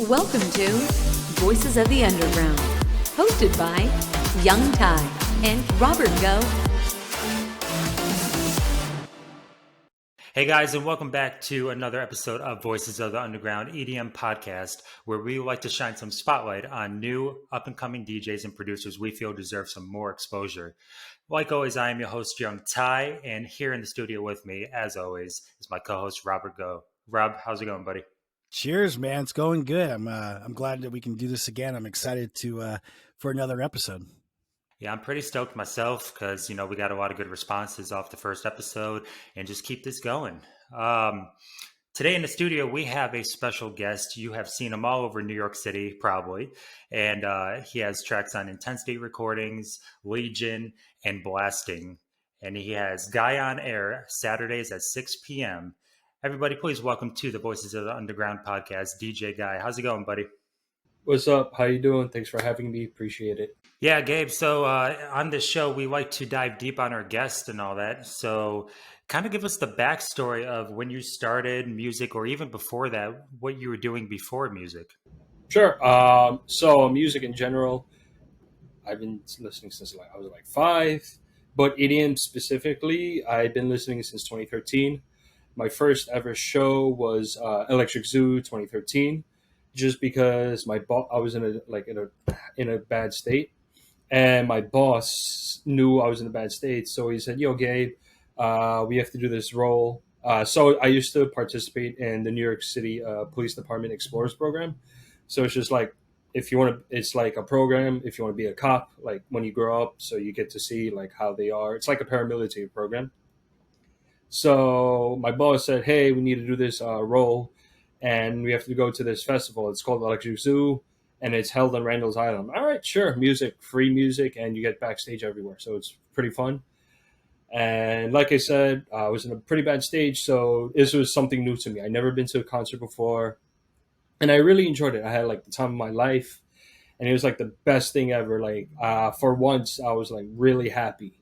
Welcome to Voices of the Underground, hosted by Young Ty and Robert Go. Hey guys, and welcome back to another episode of Voices of the Underground EDM podcast, where we like to shine some spotlight on new up-and-coming DJs and producers we feel deserve some more exposure. Like always, I am your host, Young Ty, and here in the studio with me, as always, is my co-host, Robert Go. Rob, how's it going, buddy? Cheers, man. It's going good. I'm glad that we can do this again. I'm excited for another episode. Yeah, I'm pretty stoked myself because, we got a lot of good responses off the first episode and just keep this going. Today in the studio, we have a special guest. You have seen him all over New York City, probably. And he has tracks on Intensity Recordings, Legion, and Blasting. And he has Guy on Air Saturdays at 6 p.m. Everybody, please welcome to the Voices of the Underground podcast, DJ Guy. How's it going, buddy? What's up? How you doing? Thanks for having me. Appreciate it. Yeah, Gabe. So on this show, we like to dive deep on our guests and all that. So kind of give us the backstory of when you started music, or even before that, what you were doing before music. Sure. So music in general, I've been listening since I was 5, but EDM specifically, I've been listening since 2013. My first ever show was Electric Zoo 2013, just because I was in a bad state, and my boss knew I was in a bad state, so he said, "Yo, Gabe, we have to do this role." So I used to participate in the New York City Police Department Explorers program. So it's just like, if you want to, it's like a program if you want to be a cop, like when you grow up, so you get to see like how they are. It's like a paramilitary program. So my boss said, "Hey, we need to do this role, and we have to go to this festival. It's called Electric Zoo, and it's held on Randall's Island." All right, sure, free music, and you get backstage everywhere. So it's pretty fun. And like I said, I was in a pretty bad stage, so this was something new to me. I'd never been to a concert before, and I really enjoyed it. I had like the time of my life, and it was like the best thing ever. Like for once, I was like really happy.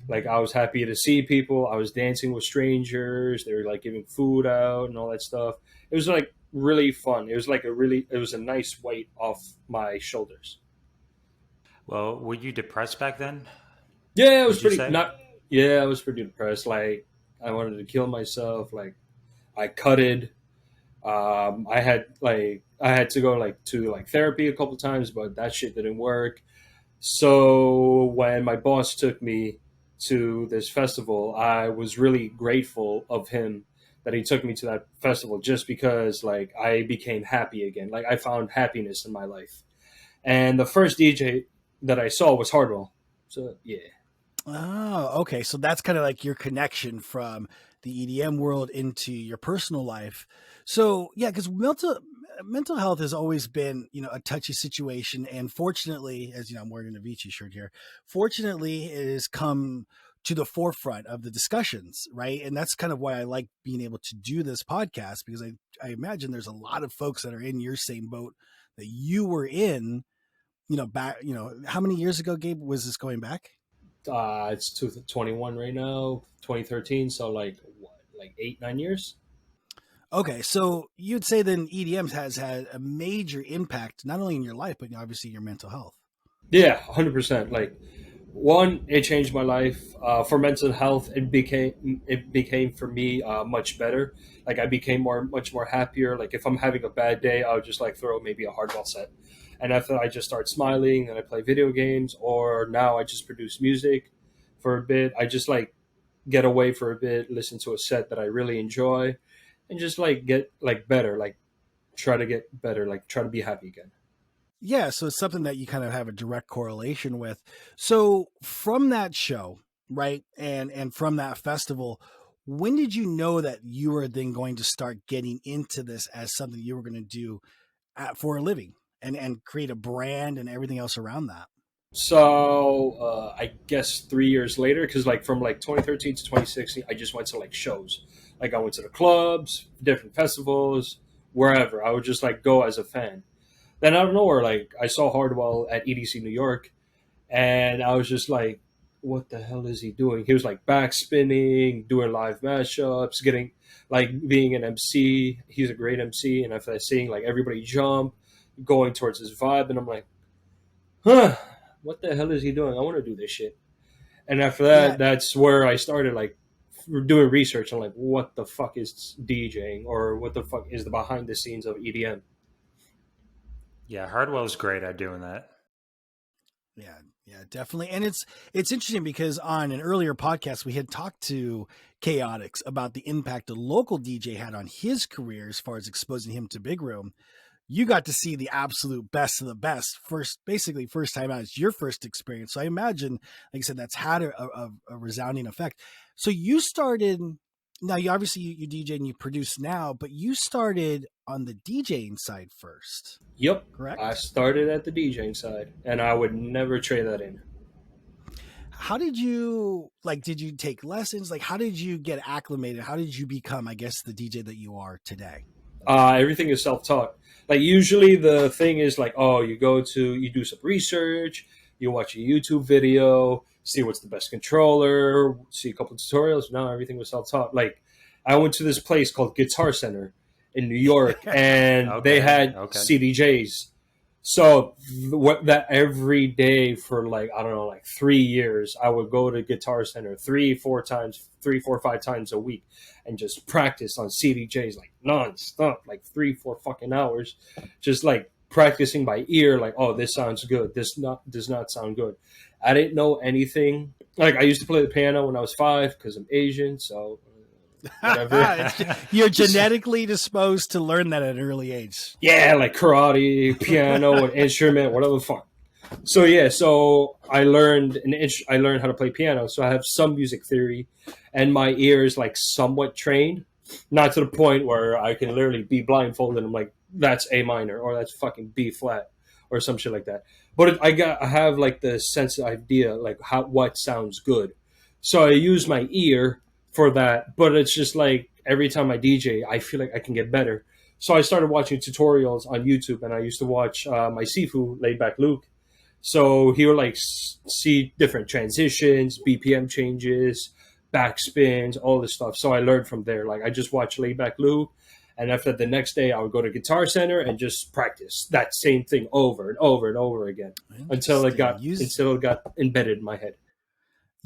Like, I was happy to see people. I was dancing with strangers. They were like giving food out and all that stuff. It was like really fun. It was like it was a nice weight off my shoulders. Well, were you depressed back then? Yeah, I was I was pretty depressed. Like, I wanted to kill myself. Like, I cutted. I had to go to therapy a couple times, but that shit didn't work. So when my boss took me to this festival, I was really grateful of him that he took me to that festival, just because like I became happy again. Like, I found happiness in my life. And the first DJ that I saw was Hardwell. So yeah. Oh, okay. So that's kind of like your connection from the EDM world into your personal life. So yeah, because mental health has always been, a touchy situation. And fortunately, as I'm wearing an Avicii shirt here, fortunately it has come to the forefront of the discussions, right? And that's kind of why I like being able to do this podcast, because I imagine there's a lot of folks that are in your same boat that you were in, back, how many years ago, Gabe, was this going back? It's 2021 right now, 2013. So like 8-9 years. Okay, so you'd say then EDM has had a major impact, not only in your life, but obviously your mental health. Yeah, 100%. Like, one, it changed my life. For mental health, it became for me much better. Like, I became much more happier. Like, if I'm having a bad day, I would just like throw maybe a Hardwell set, and after I just start smiling and I play video games, or now I just produce music for a bit. I just like get away for a bit, listen to a set that I really enjoy, and just like get like better, like try to get better, like try to be happy again. Yeah, so it's something that you kind of have a direct correlation with. So from that show, right, and from that festival, when did you know that you were then going to start getting into this as something you were going to do for a living, and create a brand and everything else around that? So I guess 3 years later, because like from like 2013 to 2016, I just went to like shows. Like, I went to the clubs, different festivals, wherever. I would just like go as a fan. Then out of nowhere, like I saw Hardwell at EDC New York, and I was just like, what the hell is he doing? He was like back spinning, doing live mashups, getting like being an MC. He's a great MC, and after that, seeing like everybody jump, going towards his vibe, and I'm like, huh, what the hell is he doing? I want to do this shit. And after that, Yeah. that's where I started like doing research on like what the fuck is DJing, or what the fuck is the behind the scenes of EDM. Yeah, Hardwell's great at doing that. Yeah, yeah, definitely. And it's interesting because on an earlier podcast we had talked to Chaotix about the impact a local DJ had on his career as far as exposing him to big room. You got to see the absolute best of the best basically first time out. It's your first experience. So I imagine, like I said, that's had a resounding effect. So you started, now you obviously you DJ and you produce now, but you started on the DJing side first. Yep. Correct? I started at the DJing side, and I would never trade that in. How did you, like, did you take lessons? Like, how did you get acclimated? How did you become, I guess, the DJ that you are today? Everything is self-taught. Like usually the thing is like, oh, you do some research, you watch a YouTube video, see what's the best controller, see a couple of tutorials. No, everything was self-taught. Like I went to this place called Guitar Center in New York, and they had CDJs. So what that every day for like, I don't know, like 3 years, I would go to Guitar Center 3, 4, 5 times a week and just practice on CDJs like nonstop, like 3, 4 fucking hours, just like practicing by ear. Like, oh, this sounds good. This does not sound good. I didn't know anything. Like I used to play the piano when I was 5 because I'm Asian. So whatever. You're genetically disposed to learn that at an early age. Yeah, like karate, piano, an instrument, whatever the fuck. So yeah, so I learned how to play piano. So I have some music theory, and my ear is like somewhat trained, not to the point where I can literally be blindfolded and I'm like, that's A minor or that's fucking B flat or some shit like that. But I have like the sense of idea like what sounds good. So I use my ear for that, but it's just like every time I DJ, I feel like I can get better. So I started watching tutorials on YouTube, and I used to watch my Sifu, Laid Back Luke. So he would like see different transitions, BPM changes, backspins, all this stuff. So I learned from there. Like I just watched Laid Back Luke, and after the next day, I would go to Guitar Center and just practice that same thing over and over and over again until it got embedded in my head.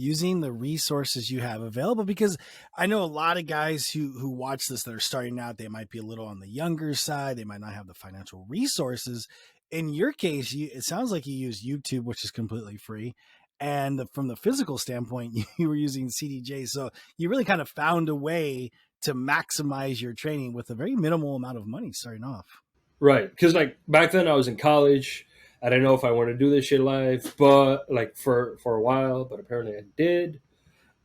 Using the resources you have available, because I know a lot of guys who watch this that are starting out, they might be a little on the younger side. They might not have the financial resources. In your case, it sounds like you use YouTube, which is completely free. And from the physical standpoint, you were using CDJs. So you really kind of found a way to maximize your training with a very minimal amount of money starting off. Right. Because like back then I was in college. I didn't know if I wanted to do this shit live, but like for a while, but apparently I did.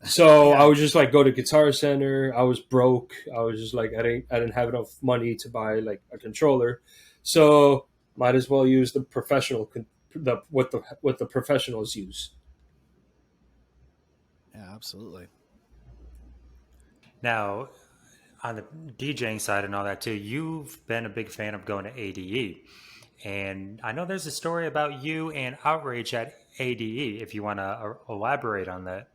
So yeah. I would just like go to Guitar Center. I was broke. I was just like, I didn't have enough money to buy like a controller. So might as well use the professional, what the professionals use. Yeah, absolutely. Now, on the DJing side and all that too, you've been a big fan of going to ADE. And I know there's a story about you and Outrage at ADE, if you want to elaborate on that.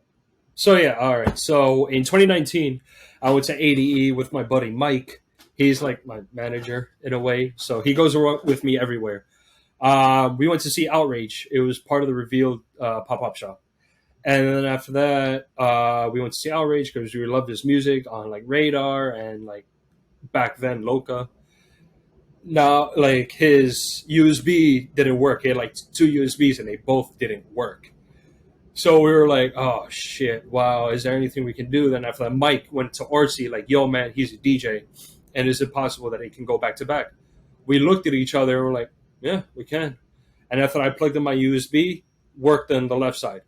So, yeah, all right. So, in 2019, I went to ADE with my buddy Mike. He's like my manager in a way. So, he goes around with me everywhere. We went to see Outrage. It was part of the Revealed pop-up shop. And then after that, we went to see Outrage because we loved his music on like Radar and like back then Loca. Now, like his USB didn't work. He had like 2 USBs and they both didn't work. So we were like, oh shit, wow, is there anything we can do? Then after that, Mike went to Orsi, like, yo man, he's a DJ. And is it possible that he can go back to back? We looked at each other and we're like, yeah, we can. And after I plugged in my USB, worked on the left side.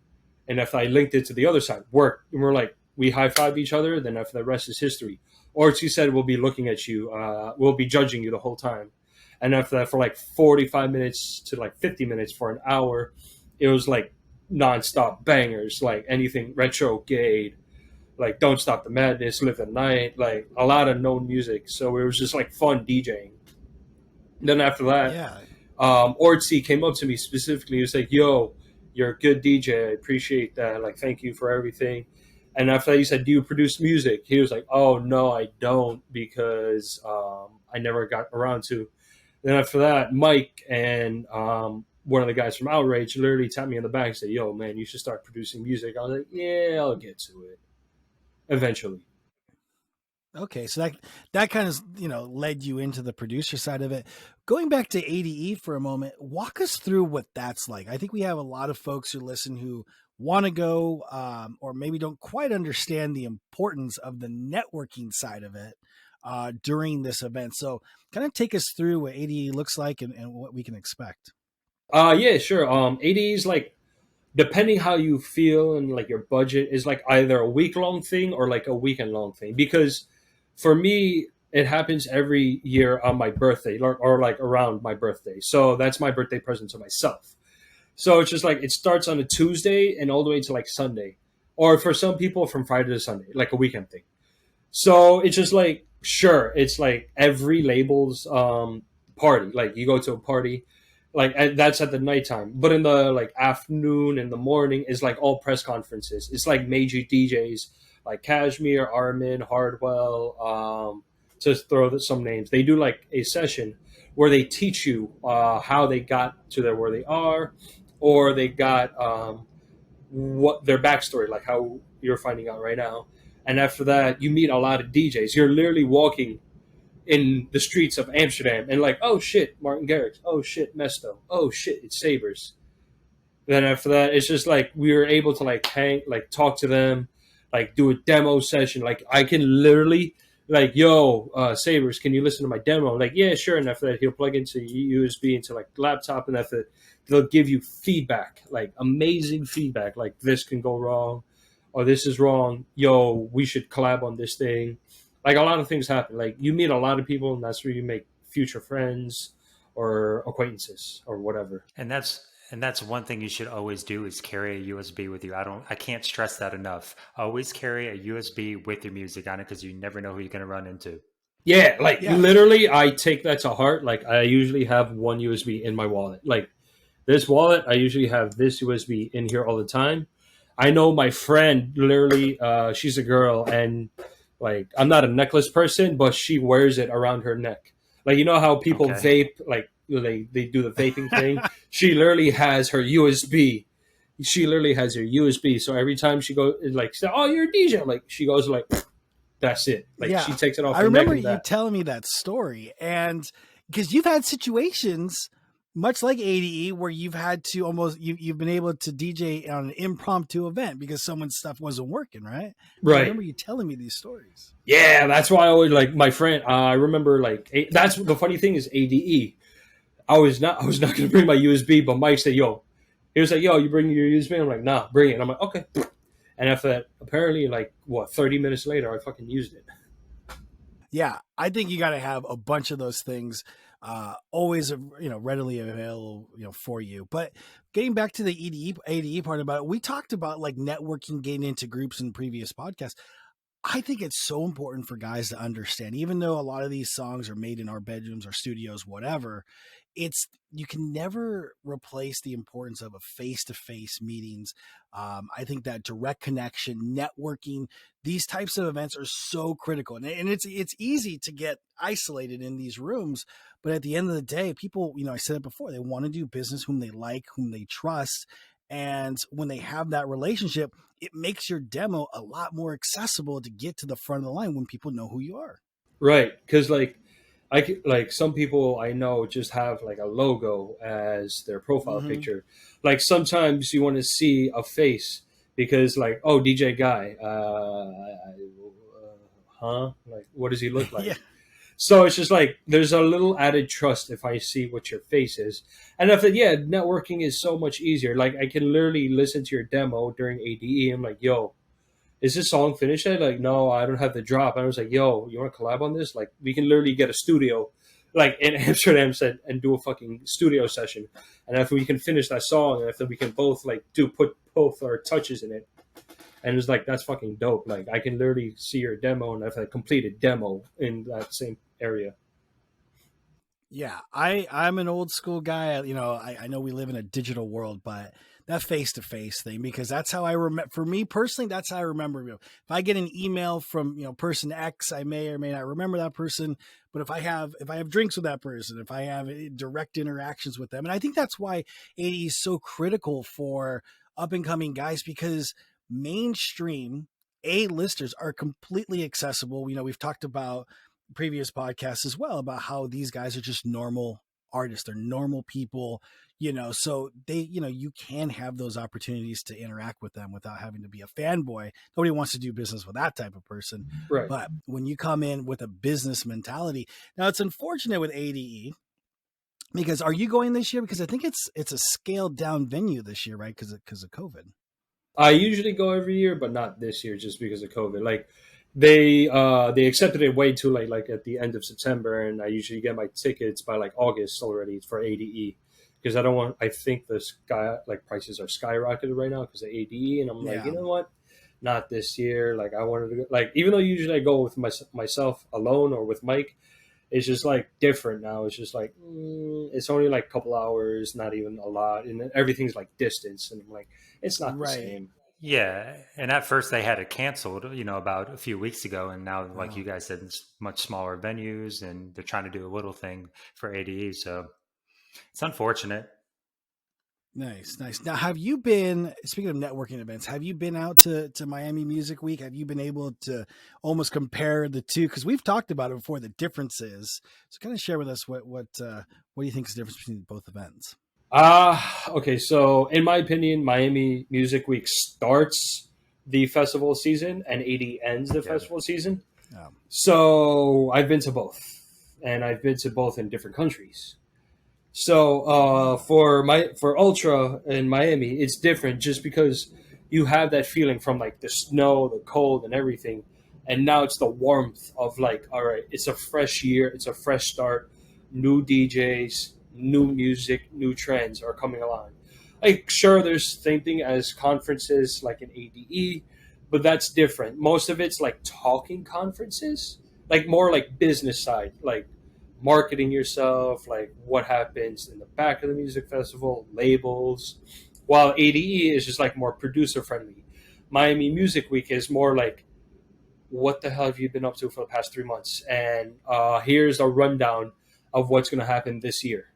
And after I linked it to the other side, worked. And we're like, we high-fived each other. Then after the rest is history. Orsi said, we'll be looking at you. We'll be judging you the whole time. And after that, for like 45 minutes to like 50 minutes for an hour, it was like nonstop bangers, like anything Retrograde, like Don't Stop the Madness, Live the Night, like a lot of known music. So it was just like fun DJing. Then after that, Orsi came up to me specifically. He was like, yo, you're a good DJ. I appreciate that. Like, thank you for everything. And after that, he said, "Do you produce music?" He was like, "Oh no, I don't, because I never got around to." Then after that, Mike and one of the guys from Outrage literally tapped me on the back and said, "Yo, man, you should start producing music." I was like, "Yeah, I'll get to it eventually." Okay, so that kind of led you into the producer side of it. Going back to ADE for a moment, walk us through what that's like. I think we have a lot of folks who listen who want to go, or maybe don't quite understand the importance of the networking side of it during this event. So, kind of take us through what ADE looks like and what we can expect. Yeah, sure. AD is like, depending how you feel and like your budget, is like either a week long thing or like a weekend long thing. Because for me, it happens every year on my birthday, or like around my birthday. So that's my birthday present to myself. So it's just like it starts on a Tuesday and all the way to like Sunday, or for some people from Friday to Sunday, like a weekend thing. So it's just like, sure, it's like every label's party. Like you go to a party, like that's at the nighttime, but in the like afternoon and the morning is like all press conferences. It's like major DJs like Kashmir, Armin, Hardwell, to throw some names. They do like a session where they teach you how they got to where they are, or they got what their backstory, like how you're finding out right now. And after that, you meet a lot of DJs. You're literally walking in the streets of Amsterdam and like, oh shit, Martin Garrix. Oh shit, Mesto. Oh shit, it's Sabers. Then after that, it's just like we were able to like talk to them, like do a demo session. Like I can literally like, yo, Sabers, can you listen to my demo? Like, yeah, sure. And after that, he'll plug into USB into like laptop, and after they'll give you feedback, like amazing feedback, like this can go wrong, or this is wrong. Yo, we should collab on this thing. Like a lot of things happen. Like you meet a lot of people, and that's where you make future friends or acquaintances or whatever. And that's one thing you should always do is carry a USB with you. I can't stress that enough. Always carry a USB with your music on it, because you never know who you're going to run into. Yeah, like Yeah. literally, I take that to heart. Like I usually have one USB in my wallet. Like this wallet, I usually have this USB in here all the time. I know my friend, literally, she's a girl, and like I'm not a necklace person, but she wears it around her neck. Like you know how people Okay. vape, like they do the vaping thing. She literally has her USB. She literally has her USB. So every time she goes, like, oh, you're a DJ. Like she goes like, that's it. Like Yeah. she takes it off I her neck remember and you that. telling me that story. And because you've had situations much like ADE where you've had to you've been able to DJ on an impromptu event because someone's stuff wasn't working, right? I Right. remember you telling me these stories. Yeah, that's why I always like my friend. I remember like that's the funny thing is ADE. I was not gonna bring my USB, but Mike said, "Yo," he was like, "Yo, you bring your USB?" I'm like, "Nah, bring it." And I'm like, "Okay." And after that, apparently, like what, 30 minutes later, I fucking used it. Yeah, I think you got to have a bunch of those things always readily available for you. But getting back to the ADE part about it, we talked about like networking, getting into groups in previous podcasts. I think it's so important for guys to understand, even though a lot of these songs are made in our bedrooms or studios, whatever, it's you can never replace the importance of a face-to-face meetings. I think that direct connection, networking, these types of events are so critical, and it's easy to get isolated in these rooms. But at the end of the day, people, I said it before, they want to do business whom they like, whom they trust, and when they have that relationship, it makes your demo a lot more accessible to get to the front of the line when people know who you are. Right, because like some people I know just have like a logo as their profile Mm-hmm. picture. Like sometimes you want to see a face because like, oh, DJ Guy, huh? Like what does he look like? Yeah. So it's just like there's a little added trust if I see what your face is. And after, yeah, networking is so much easier. Like I can literally listen to your demo during ADE. I'm like, yo, is this song finished yet? Like, no, I don't have the drop. And I was like, yo, you want to collab on this? Like, we can literally get a studio, like in Amsterdam, said, and do a fucking studio session. And if we can finish that song, and if we can both like put both our touches in it, and it was like, that's fucking dope. Like, I can literally see your demo, and I've had a completed demo in that same area. Yeah, I'm an old school guy. You know, I know we live in a digital world, but that face to face thing, because that's how I remember. For me personally, that's how I remember. You know, if I get an email from person X, I may or may not remember that person. But if I have drinks with that person, if I have direct interactions with them, and I think that's why AD is so critical for up and coming guys, because mainstream A-listers are completely accessible. You know, we've talked about previous podcasts as well about how these guys are just normal artists. They're normal people, so you can have those opportunities to interact with them without having to be a fanboy. Nobody wants to do business with that type of person. Right. But when you come in with a business mentality, now it's unfortunate with ADE, because are you going this year? Because I think it's a scaled down venue this year, right? Because of COVID. I usually go every year, but not this year just because of COVID. Like they accepted it way too late, like at the end of September, and I usually get my tickets by like August already for ADE, because I think the prices are skyrocketed right now because of ADE, and I'm like, you know what? Not this year. Like I wanted to go, like, even though usually I go with myself alone or with Mike, it's just like different now. It's just like it's only like a couple hours, not even a lot, and then everything's like distance, and I'm like, it's not the same. Yeah, and at first they had it canceled, about a few weeks ago, and now, like Wow. you guys said, it's much smaller venues, and they're trying to do a little thing for ADE, so it's unfortunate. Nice, nice. Now, have you been, speaking of networking events, have you been out to Miami Music Week? Have you been able to almost compare the two? Because we've talked about it before, the differences. So kind of share with us what do you think is the difference between both events? Okay, so in my opinion, Miami Music Week starts the festival season and AD ends the festival season. So I've been to both, and I've been to both in different countries. So for Ultra in Miami, it's different just because you have that feeling from like the snow, the cold, and everything, and now it's the warmth of like, all right, it's a fresh year, it's a fresh start, new DJs, new music, new trends are coming along. Like, sure, there's the same thing as conferences like in ADE, but that's different. Most of it's like talking conferences, like more like business side, like marketing yourself, like what happens in the back of the music festival, labels. While ADE is just like more producer friendly. Miami Music Week is more like, what the hell have you been up to for the past 3 months? And here's a rundown of what's going to happen this year.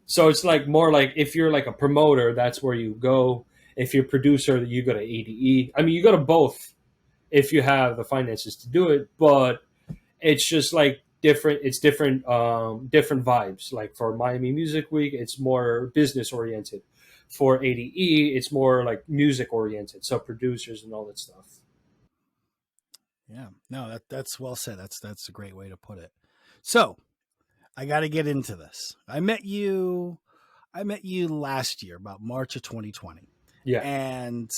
So it's like more like, if you're like a promoter, that's where you go. If you're a producer, you go to ADE. I mean, you go to both if you have the finances to do it, but it's just like different. It's different vibes. Like for Miami Music Week, it's more business oriented. For ADE, it's more like music oriented. So producers and all that stuff. Yeah, no, that's well said. That's a great way to put it. So I got to get into this. I met you last year, about March of 2020. Yeah. And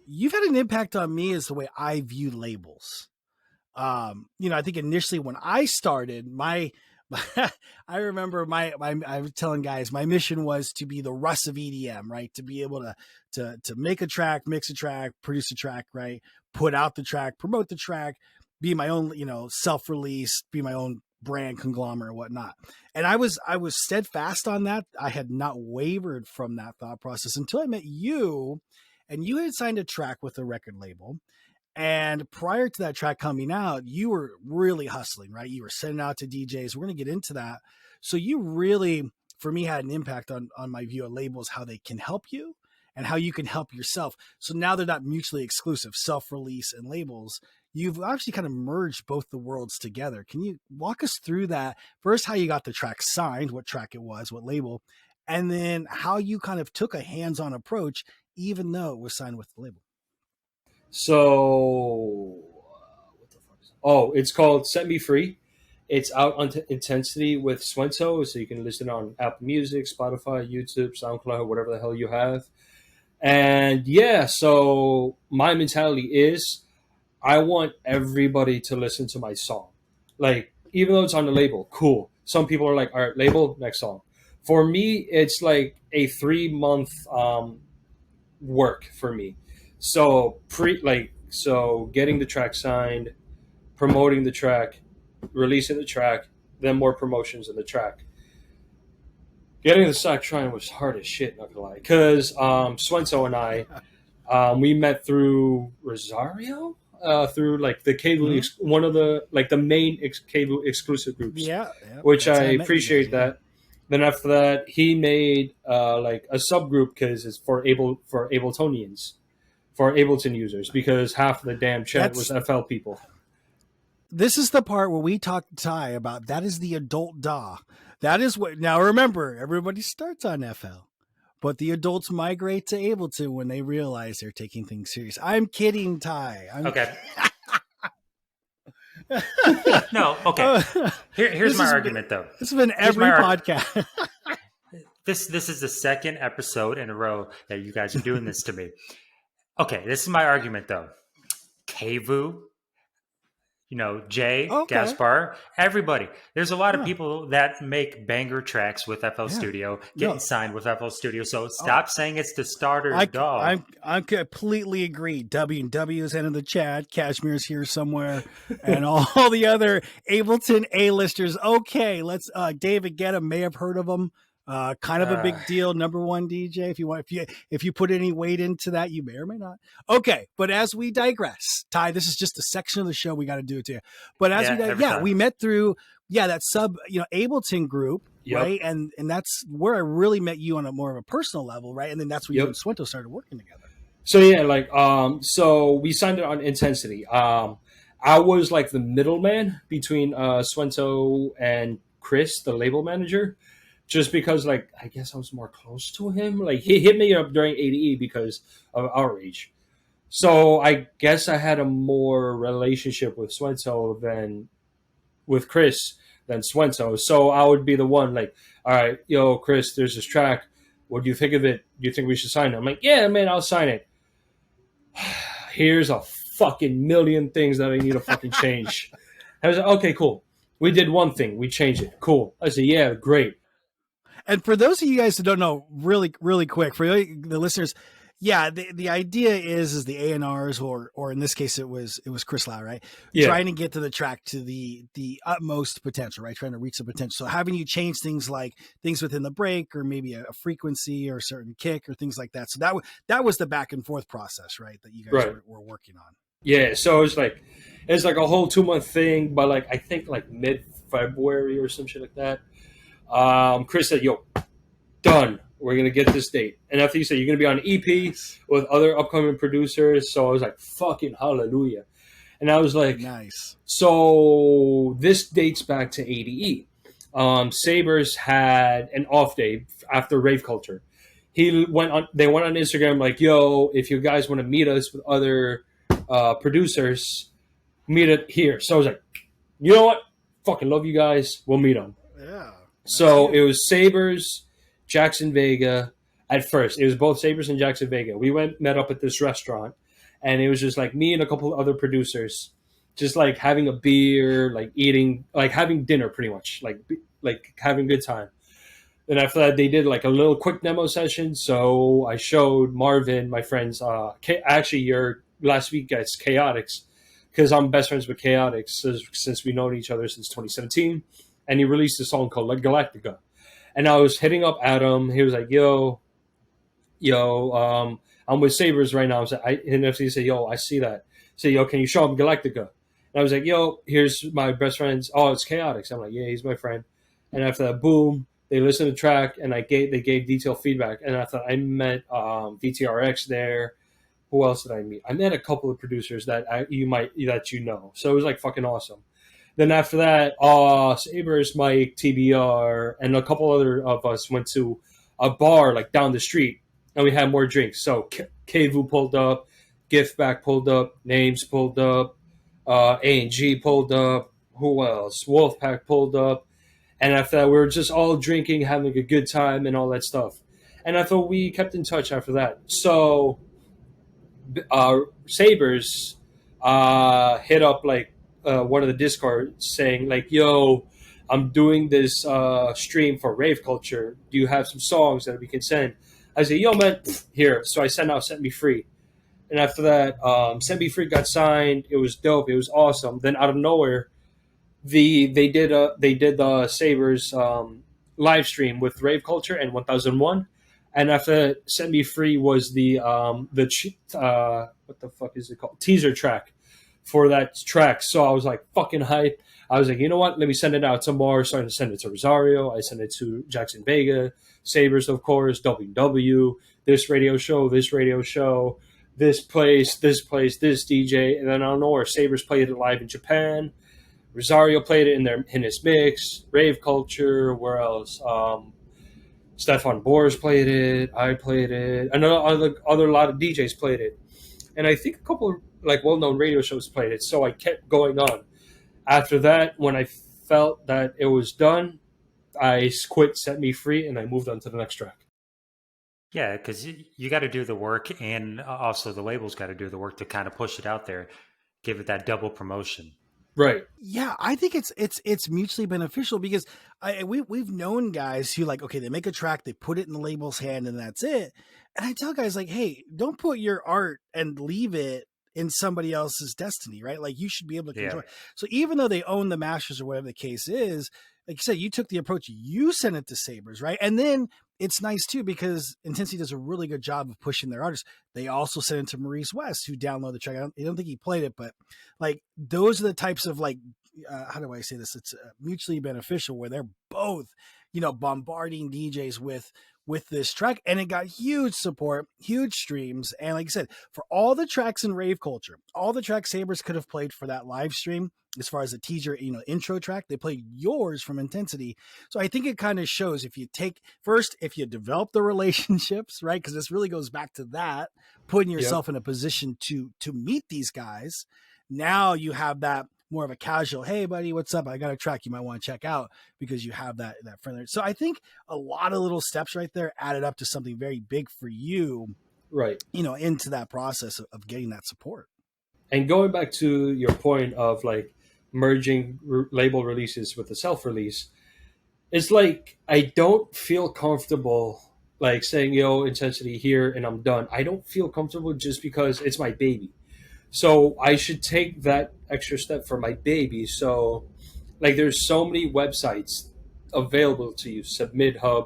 you've had an impact on me as the way I view labels. I think initially when I started, I remember I was telling guys, my mission was to be the Russ of EDM, right? To be able to make a track, mix a track, produce a track, right? Put out the track, promote the track, be my own, self-release, be my own brand conglomerate, whatnot. And I was steadfast on that. I had not wavered from that thought process until I met you, and you had signed a track with a record label. And prior to that track coming out, you were really hustling, right? You were sending out to DJs. We're going to get into that. So you really, for me, had an impact on my view of labels, how they can help you and how you can help yourself. So now they're not mutually exclusive, self-release and labels. You've actually kind of merged both the worlds together. Can you walk us through that? First, how you got the track signed, what track it was, what label, and then how you kind of took a hands-on approach, even though it was signed with the label. So, what the fuck is it? Oh, it's called Set Me Free. It's out on Intensity with Swento, so you can listen on Apple Music, Spotify, YouTube, SoundCloud, whatever the hell you have. And yeah, so my mentality is I want everybody to listen to my song. Like, even though it's on the label, cool. Some people are like, all right, label, next song. For me, it's like a 3-month work for me. So getting the track signed, promoting the track, releasing the track, then more promotions in the track. Getting the sack trying was hard as shit, not gonna lie. Because Swenso and I, we met through Rosario, through like the cable, one of the like the main cable exclusive groups. Which I appreciate that. Then after that, he made like a subgroup because it's for Abletonians, for Ableton users, because half of the damn chat was FL people. This is the part where we talk to Ty about that is the adult DAW. That is what, now remember, everybody starts on FL, but the adults migrate to Ableton when they realize they're taking things serious. I'm kidding, Ty. Okay. No, okay. Here's my argument, though. This has been every podcast. This is the second episode in a row that you guys are doing this to me. Okay, this is my argument, though. Kevu, Jay, Gaspar, everybody. There's a lot of people that make banger tracks with FL Studio, getting signed with FL Studio. So stop saying it's the starter dog. I completely agree. W is in the chat. Cashmere's here somewhere, and all the other Ableton A-listers. Okay, let's. David Guetta may have heard of them. Kind of a big deal. Number one DJ. If you put any weight into that, you may or may not. Okay, but as we digress, Ty, this is just a section of the show. We got to do it to you. But as we met through that sub Ableton group, right? And that's where I really met you on a more of a personal level, right? And then that's where you and Swento started working together. So so we signed it on Intensity. I was like the middleman between Swento and Chris, the label manager. Just because, like, I guess I was more close to him. Like, he hit me up during AIDA because of our age. So I guess I had a more relationship with Swento than with Chris than Swento. So I would be the one like, all right, yo, Chris, there's this track. What do you think of it? Do you think we should sign it? I'm like, yeah, man, I'll sign it. Here's a fucking million things that I need to fucking change. I was like, okay, cool. We did one thing. We changed it. Cool. I said, yeah, great. And for those of you guys who don't know, really, really quick, for the listeners, the idea is the A&Rs, or in this case, it was Chris Lau, right? Yeah. Trying to get to the track to the utmost potential, right? Trying to reach the potential. So having you change things like things within the break, or maybe a frequency or a certain kick or things like that. So that was the back and forth process, right? That you guys were working on. Yeah. So it's like a whole 2-month thing, but like I think like mid-February or some shit like that. Chris said, yo, done. We're going to get this date. And after he said, you're going to be on an EP with other upcoming producers. So I was like, fucking hallelujah. And I was like, nice. So this dates back to ADE. Sabers had an off day after Rave Culture. They went on Instagram like, yo, if you guys want to meet us with other producers, meet it here. So I was like, you know what? Fucking love you guys. We'll meet them. Yeah. So it was Sabers, Jackson Vega. At first, it was both Sabers and Jackson Vega. We met up at this restaurant, and it was just like me and a couple of other producers, just like having a beer, like eating, like having dinner, pretty much, like having a good time. Then after that, they did like a little quick demo session. So I showed Marvin, my friends, actually your last week guys, Chaotix, because I'm best friends with Chaotix since we've known each other since 2017. And he released a song called Galactica. And I was hitting up Adam. He was like, yo, I'm with Sabers right now. And he said, yo, I see that. I said, yo, can you show him Galactica? And I was like, yo, here's my best friend's. Oh, it's Chaotix. I'm like, yeah, he's my friend. And after that, boom, they listened to the track, and they gave detailed feedback. And I thought I met VTRX there. Who else did I meet? I met a couple of producers that you know. So it was like fucking awesome. Then after that, Sabers, Mike, TBR, and a couple other of us went to a bar like down the street, and we had more drinks. So Kevu pulled up, Giftback pulled up, Names pulled up, A&G pulled up. Who else? Wolfpack pulled up. And after that, we were just all drinking, having a good time, and all that stuff. And I thought we kept in touch after that. So Sabers hit up like one of the Discord saying like, yo, I'm doing this stream for Rave Culture. Do you have some songs that we can send? I said, yo, man, here. So I sent out Set Me Free. And after that, Set Me Free got signed. It was dope. It was awesome. Then out of nowhere, they did the Sabres live stream with Rave Culture and 1001, and after Set Me Free was what the fuck is it called, teaser track for that track. So I was like fucking hype. I was like, you know what? Let me send it out to more. So I sent it to Rosario. I sent it to Jackson Vega, Sabres, of course, WW, this radio show, this place, this DJ, and then I don't know where Sabres played it live in Japan. Rosario played it in his mix. Rave Culture, where else? Stefan Boers played it. I played it. Another lot of DJs played it, and I think a couple of like well-known radio shows played it. So I kept going on. After that, when I felt that it was done, I quit Set Me Free and I moved on to the next track. Yeah, because you got to do the work, and also the label's got to do the work to kind of push it out there, give it that double promotion. Right. Yeah, I think it's mutually beneficial because we've known guys who like, okay, they make a track, they put it in the label's hand, and that's it. And I tell guys like, hey, don't put your art and leave it in somebody else's destiny, right? Like you should be able to control it. So even though they own the masters or whatever the case is, like you said, you took the approach, you sent it to Sabres, right? And then it's nice too because Intensity does a really good job of pushing their artists. They also sent it to Maurice West, who downloaded the track. I don't think he played it, but like those are the types of like, how do I say this? It's mutually beneficial where they're both, bombarding DJs with this track, and it got huge support, huge streams. And like I said, for all the tracks in Rave Culture, all the tracks Sabres could have played for that live stream, as far as the teaser, intro track, they played yours from Intensity. So I think it kind of shows if you develop the relationships, right? Because this really goes back to that, putting yourself in a position to meet these guys. Now you have that more of a casual, hey buddy, what's up? I got a track you might want to check out because you have that friendly. So I think a lot of little steps right there added up to something very big for you, right? Into that process of getting that support. And going back to your point of like merging label releases with the self-release, it's like I don't feel comfortable like saying, yo, Intensity here and I'm done. I don't feel comfortable just because it's my baby. So I should take that extra step for my baby. So like there's so many websites available to you, Submit Hub,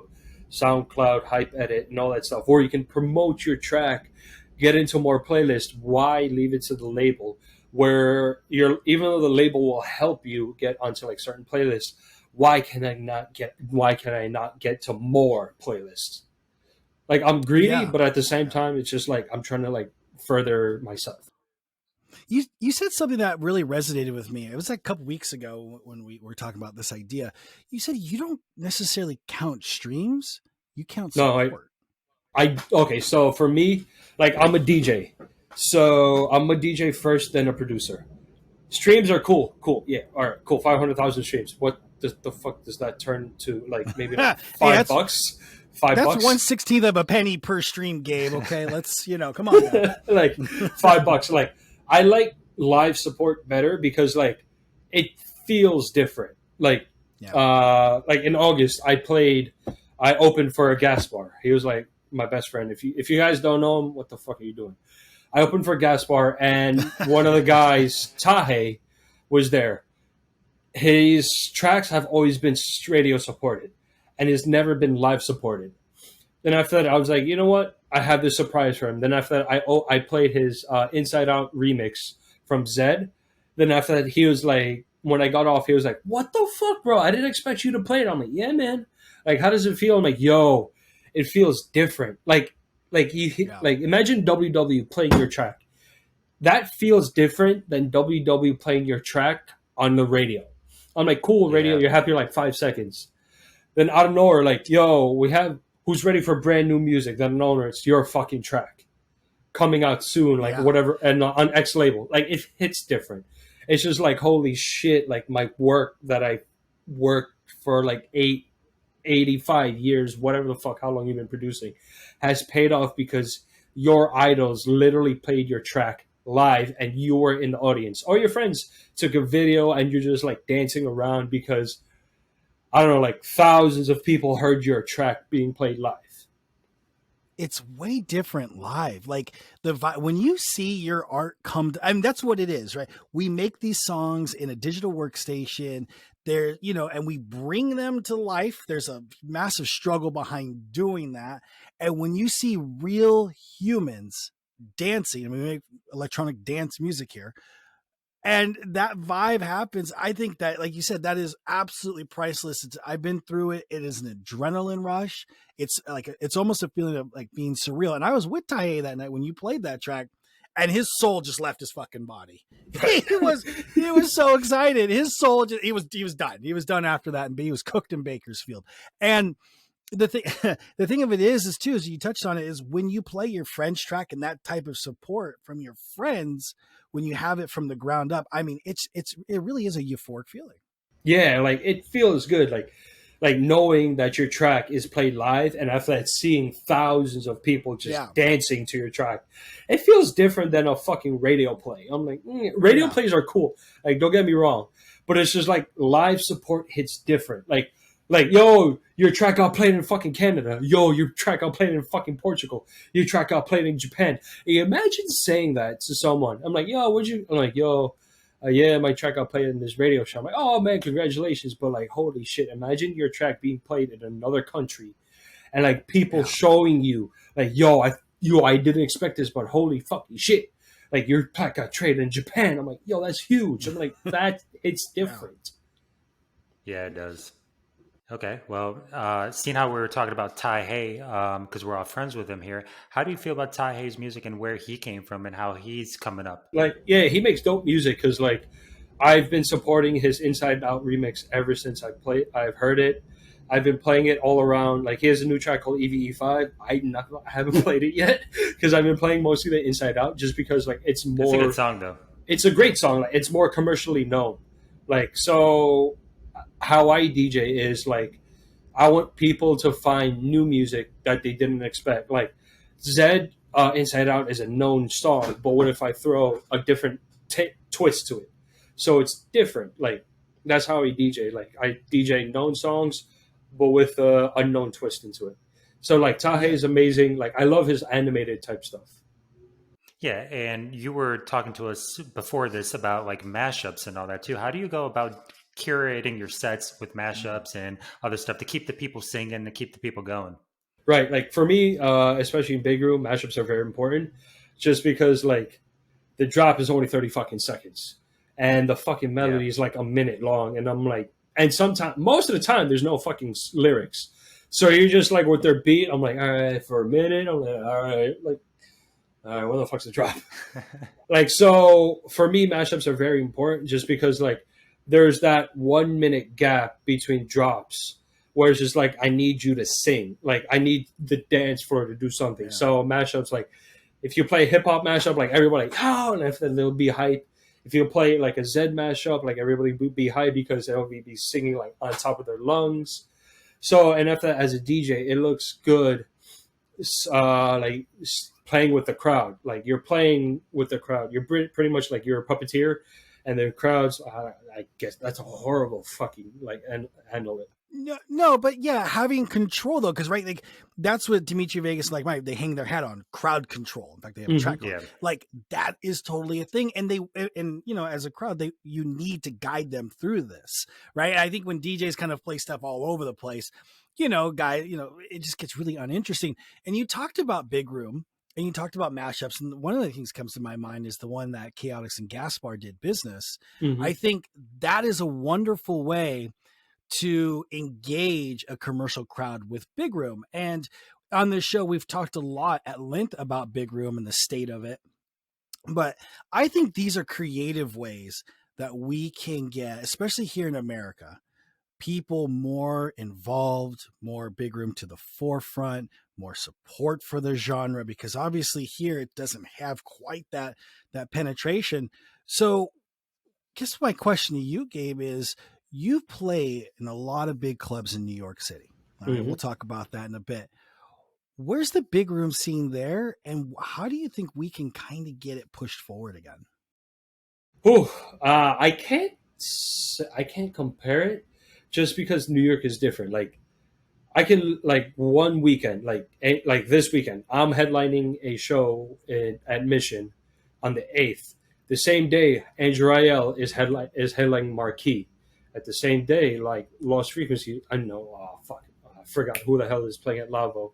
SoundCloud, Hype Edit, and all that stuff, where you can promote your track, get into more playlists. Why leave it to the label where even though the label will help you get onto like certain playlists, why can I not get to more playlists? Like I'm greedy, but at the same time, it's just like I'm trying to like further myself. You said something that really resonated with me. It was like a couple weeks ago when we were talking about this idea. You said you don't necessarily count streams, you count support. Okay, so for me, like I'm a DJ. So I'm a DJ first, then a producer. Streams are cool. Yeah, all right, cool. 500,000 streams. What the fuck does that turn to? Like maybe like $5? $5. That's 1/16 of a penny per stream, Gabe. Okay, let's come on. Now. Like $5. Like I like live support better because like it feels different. Like like in August, I opened for a gas bar. He was like my best friend. If you guys don't know him, what the fuck are you doing? I opened for a gas bar, and one of the guys, Tahe, was there. His tracks have always been radio supported, and he's never been live supported. Then after that, I was like, you know what? I have this surprise for him. Then after that, I played his Inside Out remix from Zed. Then after that, he was like, when I got off, he was like, what the fuck, bro? I didn't expect you to play it. I'm like, yeah, man. Like, how does it feel? I'm like, yo, it feels different. Like imagine WW playing your track. That feels different than WW playing your track on the radio. I'm like, cool, radio, you're happy like 5 seconds. Then out of nowhere, like, yo, we have who's ready for brand new music. Then no, it's your fucking track coming out soon, like whatever, and on X label. Like it hits different. It's just like, holy shit, like my work that I worked for like 85 years, whatever the fuck, how long you've been producing, has paid off because your idols literally played your track live and you were in the audience. Or your friends took a video and you're just like dancing around because, I don't know, like thousands of people heard your track being played live. it's way different live. Like when you see your art come to, I mean, that's what it is, right? We make these songs in a digital workstation there, and we bring them to life. There's a massive struggle behind doing that. And when you see real humans dancing, I mean, we make electronic dance music here, and that vibe happens, I think that, like you said, that is absolutely priceless. I've been through it. It is an adrenaline rush. It's almost a feeling of like being surreal. And I was with Tae that night when you played that track, and his soul just left his fucking body. He was so excited. His soul he was done. He was done after that, and he was cooked in Bakersfield. And the thing the thing of it is too, as you touched on it, is when you play your French track and that type of support from your friends, when you have it from the ground up, I mean, it really is a euphoric feeling. Yeah, like it feels good, like knowing that your track is played live, and after that, seeing thousands of people just dancing to your track, it feels different than a fucking radio play. I'm like, radio plays are cool. Like, don't get me wrong, but it's just like live support hits different. Like, yo, your track got played in fucking Canada. Yo, your track got played in fucking Portugal. Your track got played in Japan. And imagine saying that to someone. I'm like, yo, I'm like, yo, yeah, my track got played in this radio show. I'm like, oh, man, congratulations. But, like, holy shit, imagine your track being played in another country. And, like, people showing you, like, yo, I didn't expect this, but holy fucking shit. Like, your track got traded in Japan. I'm like, yo, that's huge. I'm like, it's different. Yeah, it does. Okay, well, seeing how we were talking about Ty Hay, because we're all friends with him here, how do you feel about Ty Hay's music and where he came from and how he's coming up? Like, yeah, he makes dope music because, like, I've been supporting his Inside Out remix ever since I've heard it. I've been playing it all around. Like, he has a new track called EVE5. I haven't played it yet because I've been playing mostly the Inside Out just because, like, it's more... It's a good song, though. It's a great song. Like, it's more commercially known. Like, so... how I DJ is like, I want people to find new music that they didn't expect. Like Zed, Inside Out is a known song, but what if I throw a different twist to it? So it's different. Like that's how I DJ. Like I DJ known songs, but with a unknown twist into it. So like Tahe is amazing. Like I love his animated type stuff. Yeah, and you were talking to us before this about like mashups and all that too. How do you go about curating your sets with mashups and other stuff to keep the people singing, to keep the people going? Right. Like for me, especially in big room, mashups are very important just because like the drop is only 30 fucking seconds and the fucking melody is like a minute long. And I'm like, and sometimes, most of the time there's no fucking lyrics. So you're just like with their beat, I'm like, all right, for a minute. I'm like, all right, what the fuck's the drop? Like, so for me, mashups are very important just because like, there's that 1 minute gap between drops where it's just like, I need you to sing. Like, I need the dance floor to do something. Yeah. So mashups, like, if you play hip hop mashup, like, everybody, oh, and then they'll be hype. If you play, like, a Zed mashup, like, everybody would be hype because they'll be singing, like, on top of their lungs. So, and after that, as a DJ, it looks good, like, playing with the crowd. Like, you're playing with the crowd. You're pretty much like you're a puppeteer. And the crowds, I guess that's a horrible fucking like and handle it. No, but yeah, having control though, because right, like that's what Dimitri Vegas like. Right, they hang their hat on crowd control. In fact, they have a track. Yeah. Like that is totally a thing, and as a crowd, you need to guide them through this, right? I think when DJs kind of play stuff all over the place, it just gets really uninteresting. And you talked about big room. And you talked about mashups, and one of the things that comes to my mind is the one that Chaotix and Gaspar did, Business. Mm-hmm. I think that is a wonderful way to engage a commercial crowd with big room. And on this show, we've talked a lot at length about big room and the state of it. But I think these are creative ways that we can get, especially here in America, people more involved, more big room to the forefront, more support for the genre, because obviously here it doesn't have quite that penetration. So I guess my question to you, Gabe, is you play in a lot of big clubs in New York City. All right, we'll talk about that in a bit. Where's the big room scene there? And how do you think we can kind of get it pushed forward again? I can't compare it just because New York is different. Like I can like one weekend, like this weekend, I'm headlining a show at Mission on the 8th. The same day, Andrew Rayel is headlining Marquee. At the same day, like Lost Frequency, I know, oh fuck, I forgot who the hell is playing at Lavo.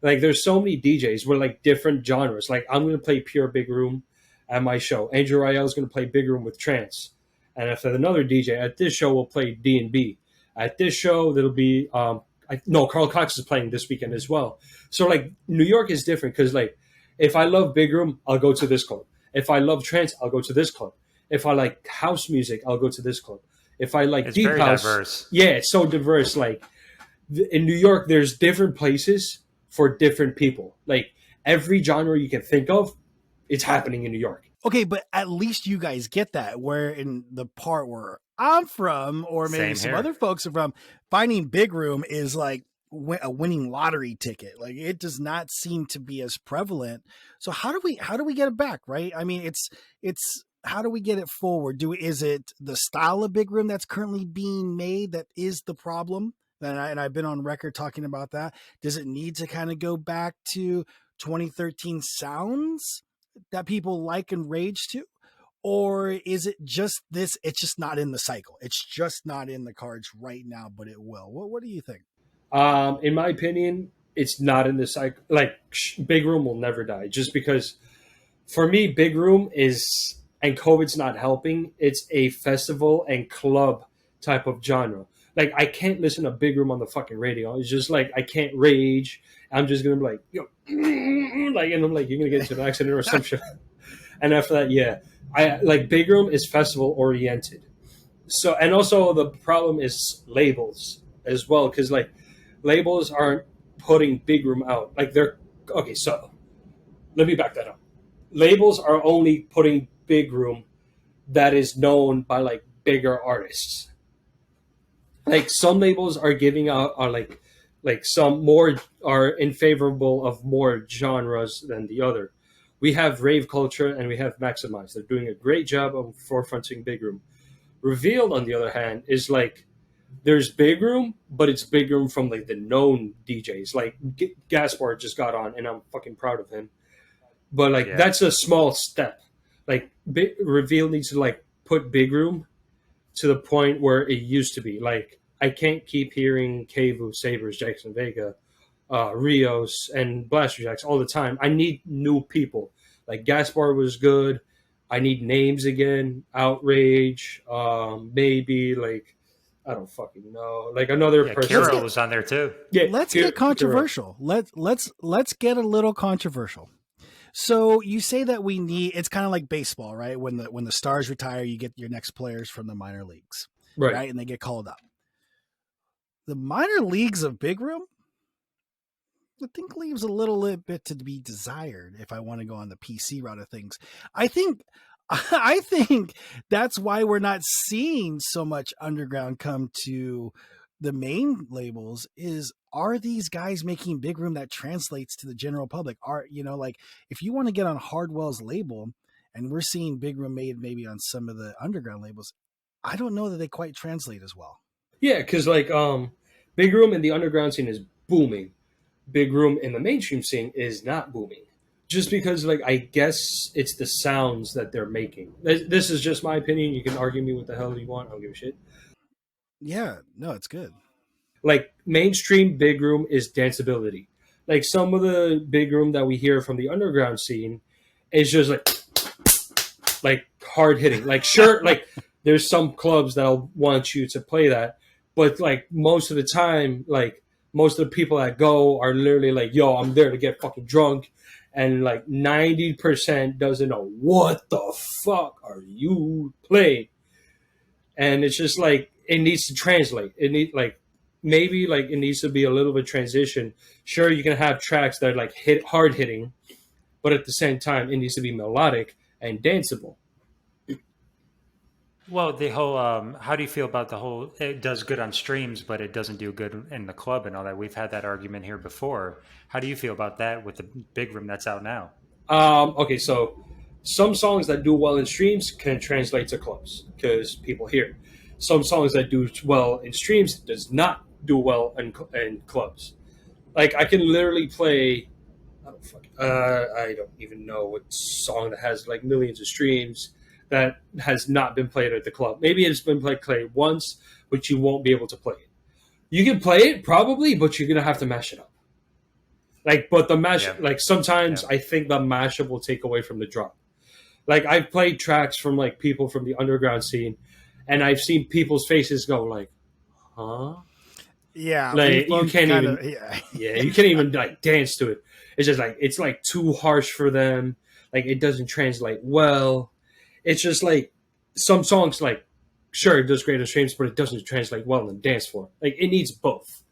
Like there's so many DJs with like different genres. Like I'm gonna play pure big room at my show. Andrew Rayel is gonna play big room with trance, and if another DJ at this show will play D&B. At this show, there'll be no, Carl Cox is playing this weekend as well. So like New York is different because like if I love big room, I'll go to this club. If I love trance, I'll go to this club. If I like house music, I'll go to this club. If I like It's deep very house, diverse. yeah, it's so diverse. Like in New York, there's different places for different people. Like every genre you can think of, it's happening in New York. Okay, but at least you guys get that. Where in the part where I'm from, or maybe Same some here. other folks are from, finding big room is like a winning lottery ticket. Like it does not seem to be as prevalent. So how do we get it back? Right? I mean, it's how do we get it forward? Is it the style of big room that's currently being made that is the problem? And I've been on record talking about that. Does it need to kind of go back to 2013 sounds that people like and rage to? Or is it just this? It's just not in the cycle. It's just not in the cards right now, but it will. What do you think? In my opinion, it's not in the cycle. Like big room will never die, just because for me, big room is, and COVID's not helping. It's a festival and club type of genre. Like I can't listen to big room on the fucking radio. It's just like I can't rage. I'm just gonna be like, yo, like, and I'm like, you're gonna get into an accident or some shit. And after that, yeah, I like big room is festival oriented. So, and also the problem is labels as well, because like labels aren't putting big room out. Like they're okay. So let me back that up. Labels are only putting big room that is known by like bigger artists. Like some labels are giving out are like some more are in favorable of more genres than the other. We have Rave Culture and we have Maximize. They're doing a great job of forefronting big room. Revealed, on the other hand, is like there's big room, but it's big room from like the known DJs. Like Gaspar just got on, and I'm fucking proud of him. But like that's a small step. Like Reveal needs to like put big room to the point where it used to be. Like I can't keep hearing Kevu, Sabres, Jackson Vega, Rios, and Blaster Jacks all the time. I need new people. Like Gaspar was good. I need names again. Outrage, maybe like I don't fucking know. Like another person. Kiro was on there too. Yeah, Let's get controversial. Let's get a little controversial. So you say that we need, it's kind of like baseball, right? When the stars retire, you get your next players from the minor leagues, right? And they get called up. The minor leagues of big room, I think leaves a little bit to be desired if I want to go on the PC route of things. I think that's why we're not seeing so much underground come to the main labels. Are these guys making big room that translates to the general public? Like if you want to get on Hardwell's label, and we're seeing big room made maybe on some of the underground labels, I don't know that they quite translate as well. Yeah, because like big room in the underground scene is booming. Big room in the mainstream scene is not booming. Just because like I guess it's the sounds that they're making. This is just my opinion. You can argue me what the hell you want. I don't give a shit. Yeah, no, it's good. Like mainstream big room is danceability. Like some of the big room that we hear from the underground scene is just like hard hitting. Like sure, like there's some clubs that'll want you to play that, but like most of the time, like most of the people that go are literally like, yo, I'm there to get fucking drunk. And like 90% doesn't know what the fuck are you playing. And it's just like, it needs to translate. It needs to be a little bit transition. Sure, you can have tracks that are like hard hitting, but at the same time, it needs to be melodic and danceable. Well, the whole, how do you feel about the whole, it does good on streams, but it doesn't do good in the club and all that? We've had that argument here before. How do you feel about that with the big room that's out now? Okay, so some songs that do well in streams can translate to clubs because people hear it. Some songs that do well in streams does not do well in clubs. Like I can literally play. I don't even know what song that has like millions of streams that has not been played at the club. Maybe it's been played once, but you won't be able to play it. You can play it probably, but you're gonna have to mash it up. Like, but the mash, like sometimes I think the mashup will take away from the drop. Like I've played tracks from like people from the underground scene, and I've seen people's faces go like, "Huh." Yeah, like you can't even, you can't even like dance to it. It's just like it's like too harsh for them. Like it doesn't translate well. It's just like some songs, like sure it does great on streams, but it doesn't translate well on the dance floor. Like it needs both.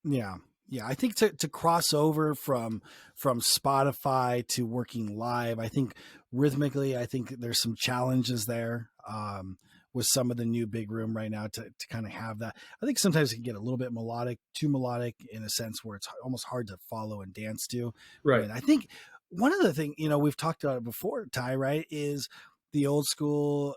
Yeah, yeah. I think to cross over from Spotify to working live, I think rhythmically, I think there's some challenges there. With some of the new big room right now to kind of have that. I think sometimes it can get a little bit too melodic in a sense where it's almost hard to follow and dance to. Right. And I think one of the things, we've talked about it before, Ty, right, is the old school,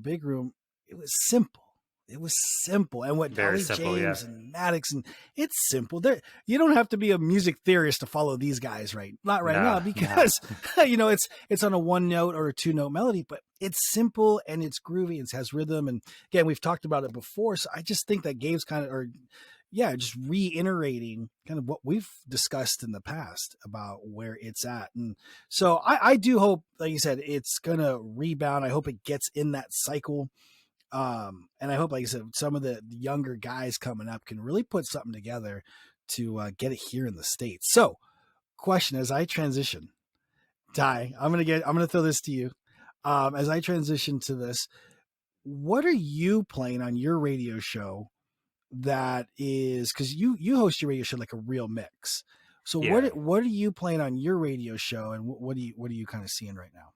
big room. It was simple. It was simple. And what Dolly James and Maddox, and it's simple. You don't have to be a music theorist to follow these guys, not right now, because it's on a 1-note or a 2-note melody, but it's simple and it's groovy. It has rhythm. And again, we've talked about it before. So I just think that Gabe's just reiterating kind of what we've discussed in the past about where it's at. And so I do hope, like you said, it's going to rebound. I hope it gets in that cycle. And I hope, like I said, some of the younger guys coming up can really put something together to get it here in the States. So question, as I transition, Ty, I'm going to throw this to you. As I transition to this, what are you playing on your radio show that is, cause you host your radio show like a real mix. So what are you playing on your radio show, and what are you kind of seeing right now?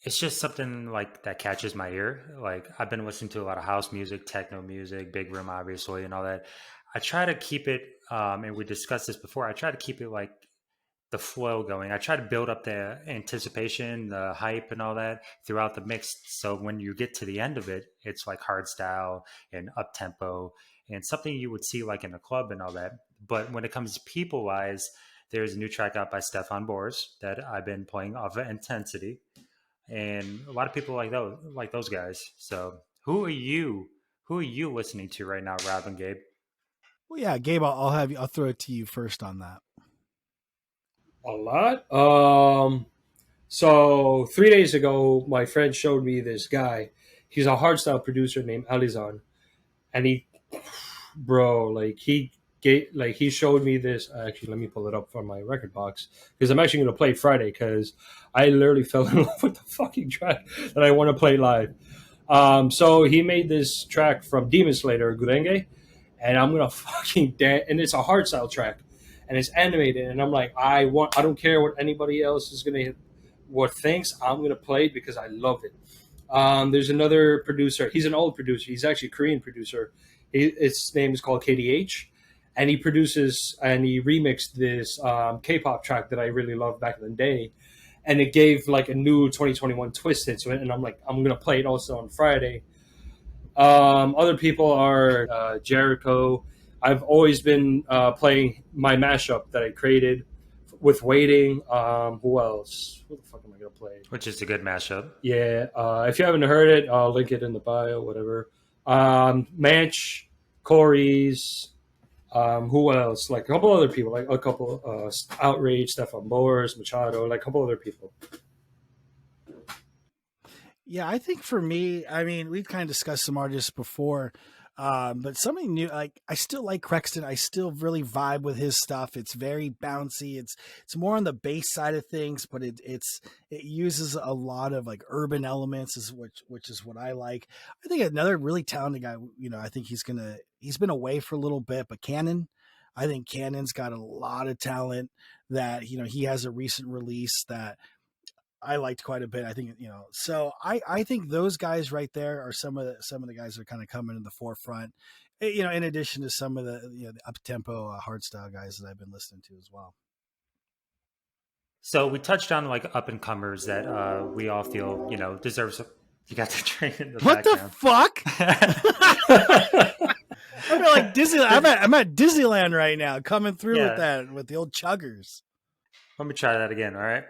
It's just something like that catches my ear. Like I've been listening to a lot of house music, techno music, big room, obviously, and all that. I try to keep it, and we discussed this before, I try to keep it like the flow going. I try to build up the anticipation, the hype and all that throughout the mix. So when you get to the end of it, it's like hard style and up tempo and something you would see like in a club and all that. But when it comes to people wise, there's a new track out by Stefan Bors that I've been playing off of Intensity. And a lot of people like those guys. So who are you listening to right now, Rob and Gabe? Well, yeah, Gabe, I'll throw it to you first on that. A lot. So 3 days ago, my friend showed me this guy. He's a hardstyle producer named Alizan, and he showed me this. Actually, let me pull it up from my record box because I'm actually going to play Friday because I literally fell in love with the fucking track that I want to play live. So he made this track from Demon Slayer, Gurenge, and I'm going to fucking dance. And it's a hardstyle track, and it's animated. And I'm like, I don't care what anybody else is what thinks. I'm going to play it because I love it. There's another producer. He's an old producer. He's actually a Korean producer. His name is called KDH. And he produces and he remixed this K-pop track that I really loved back in the day. And it gave like a new 2021 twist into it. And I'm like, I'm going to play it also on Friday. Other people are Jericho. I've always been playing my mashup that I created with Waiting. Who else? Who the fuck am I going to play? Which is a good mashup. Yeah. If you haven't heard it, I'll link it in the bio, whatever. Manch, Corey's. Who else? Like a couple other people, like a couple Outrage, Stefan Bors, Machado, like a couple other people. Yeah, I think for me, I mean, we've kind of discussed some artists before, but something new. Like I still like Crexton. I still really vibe with his stuff. It's very bouncy. It's more on the bass side of things, but it uses a lot of like urban elements, which is what I like. I think another really talented guy. I think he's been away for a little bit, but Cannon. I think Cannon's got a lot of talent. That he has a recent release that I liked quite a bit. I think, so I think those guys right there are some of the guys that are kind of coming to the forefront, in addition to some of the, the up tempo hardstyle guys that I've been listening to as well. So we touched on like up and comers that we all feel, deserves. You got the train in the what background. The fuck? I feel like Disneyland. I'm at Disneyland right now, coming through with Yeah. that, with the old chuggers. Let me try that again. All right.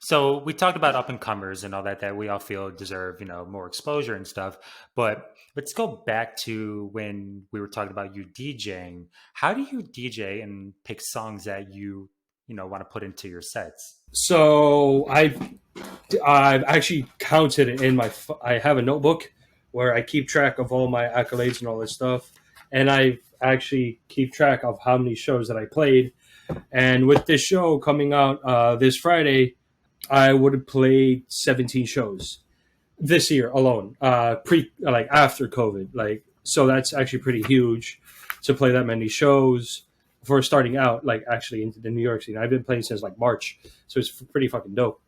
So we talked about up and comers and all that we all feel deserve, more exposure and stuff. But let's go back to when we were talking about you DJing. How do you DJ and pick songs that you want to put into your sets? So I've actually counted it in I have a notebook where I keep track of all my accolades and all this stuff, and I actually keep track of how many shows that I played. And with this show coming out this Friday, I would have played 17 shows this year alone, after COVID. So that's actually pretty huge to play that many shows for starting out, actually into the New York scene. I've been playing since March, so it's pretty fucking dope.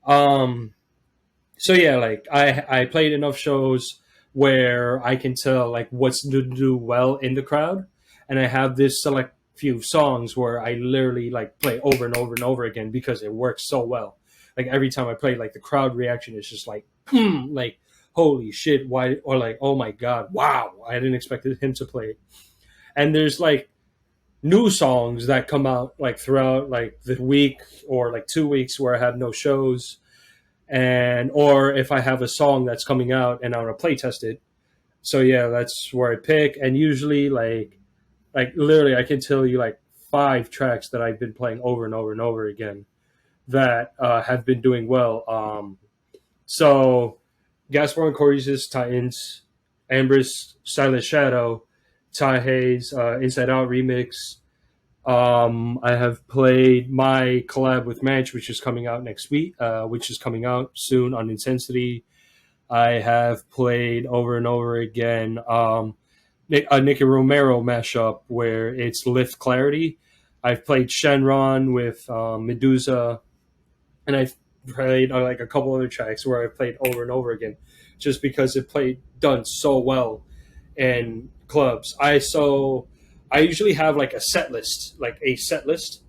So yeah, I played enough shows where I can tell what's to do well in the crowd, and I have this select few songs where I literally play over and over and over again because it works so well. Every time I play, the crowd reaction is just holy shit, why, or oh my god, wow, I didn't expect him to play it. And there's new songs that come out throughout the week or 2 weeks where I have no shows, or if I have a song that's coming out and I want to play test it. So yeah, that's where I pick. And usually literally I can tell you 5 tracks that I've been playing over and over and over again that have been doing well. So Gaspar and Corey's Titans, Amber's Silent Shadow, Ty Hayes Inside Out remix. I have played my collab with Manch, which is coming out next week, which is coming out soon on Intensity. I have played over and over again a Nicky Romero mashup where it's Lift Clarity. I've played Shenron with Medusa, and I've played a couple other tracks where I've played over and over again just because it done so well in clubs. I usually have a set list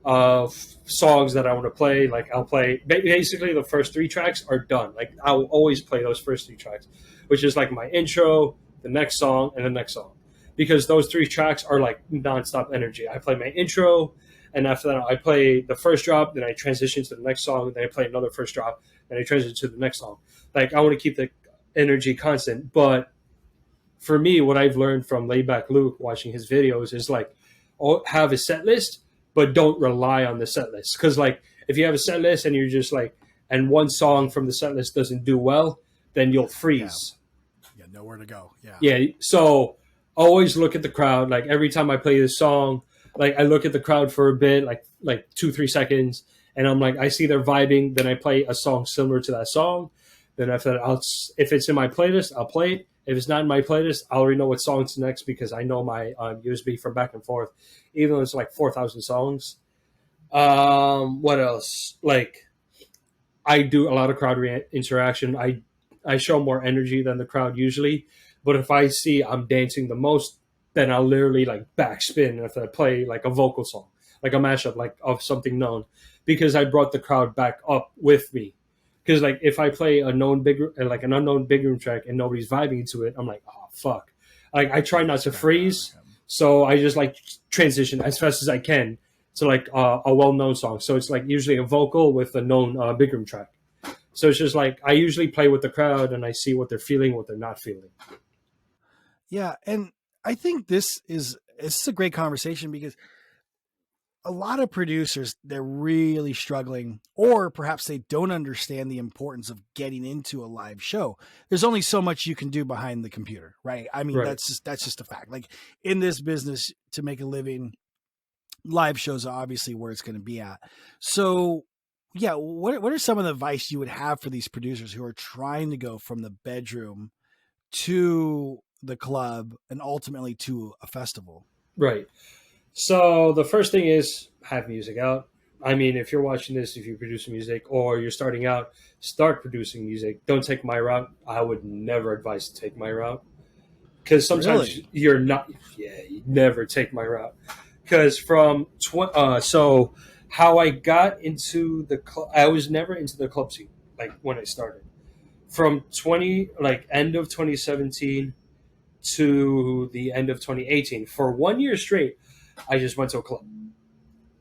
of songs that I want to play. I'll play basically the first 3 tracks are done. I'll always play those first 3 tracks, which is my intro, the next song, and the next song, because those 3 tracks are nonstop energy. I play my intro, and after that I play the first drop, then I transition to the next song, then I play another first drop, then I transition to the next song. I want to keep the energy constant. But for me, what I've learned from Laidback Luke watching his videos is have a set list, but don't rely on the set list. Because if you have a set list and you're just and one song from the set list doesn't do well, then you'll freeze. Yeah, nowhere to go. Yeah. Yeah. So always look at the crowd. Every time I play this song, I look at the crowd for a bit, 2-3 seconds, and I'm I see they're vibing. Then I play a song similar to that song. Then after that, if it's in my playlist, I'll play it. If it's not in my playlist, I already know what song's next because I know my USB from back and forth, even though it's 4,000 songs. What else? I do a lot of crowd interaction. I show more energy than the crowd usually, but if I see I'm dancing the most, then I'll literally backspin if I play a vocal song, a mashup of something known, because I brought the crowd back up with me. Because if I play an unknown big room track and nobody's vibing to it, I'm oh fuck. I try not to freeze, so I just transition as fast as I can to a well-known song. So it's usually a vocal with a known big room track. So it's just I usually play with the crowd and I see what they're feeling, what they're not feeling. Yeah, and I think this is a great conversation because a lot of producers, they're really struggling, or perhaps they don't understand the importance of getting into a live show. There's only so much you can do behind the computer, right? I mean, Right. that's just a fact. In this business, to make a living, live shows are obviously where it's going to be at. So yeah, what are some of the advice you would have for these producers who are trying to go from the bedroom to the club and ultimately to a festival? Right. So the first thing is have music out. I mean, if you're watching this, if you produce music or you're starting out, start producing music. Don't take my route. I would never advise to take my route because sometimes you're not. Yeah, you never take my route because so how I got into the club, I was never into the club scene when I started. From end of 2017 to the end of 2018. For 1 year straight, I just went to a club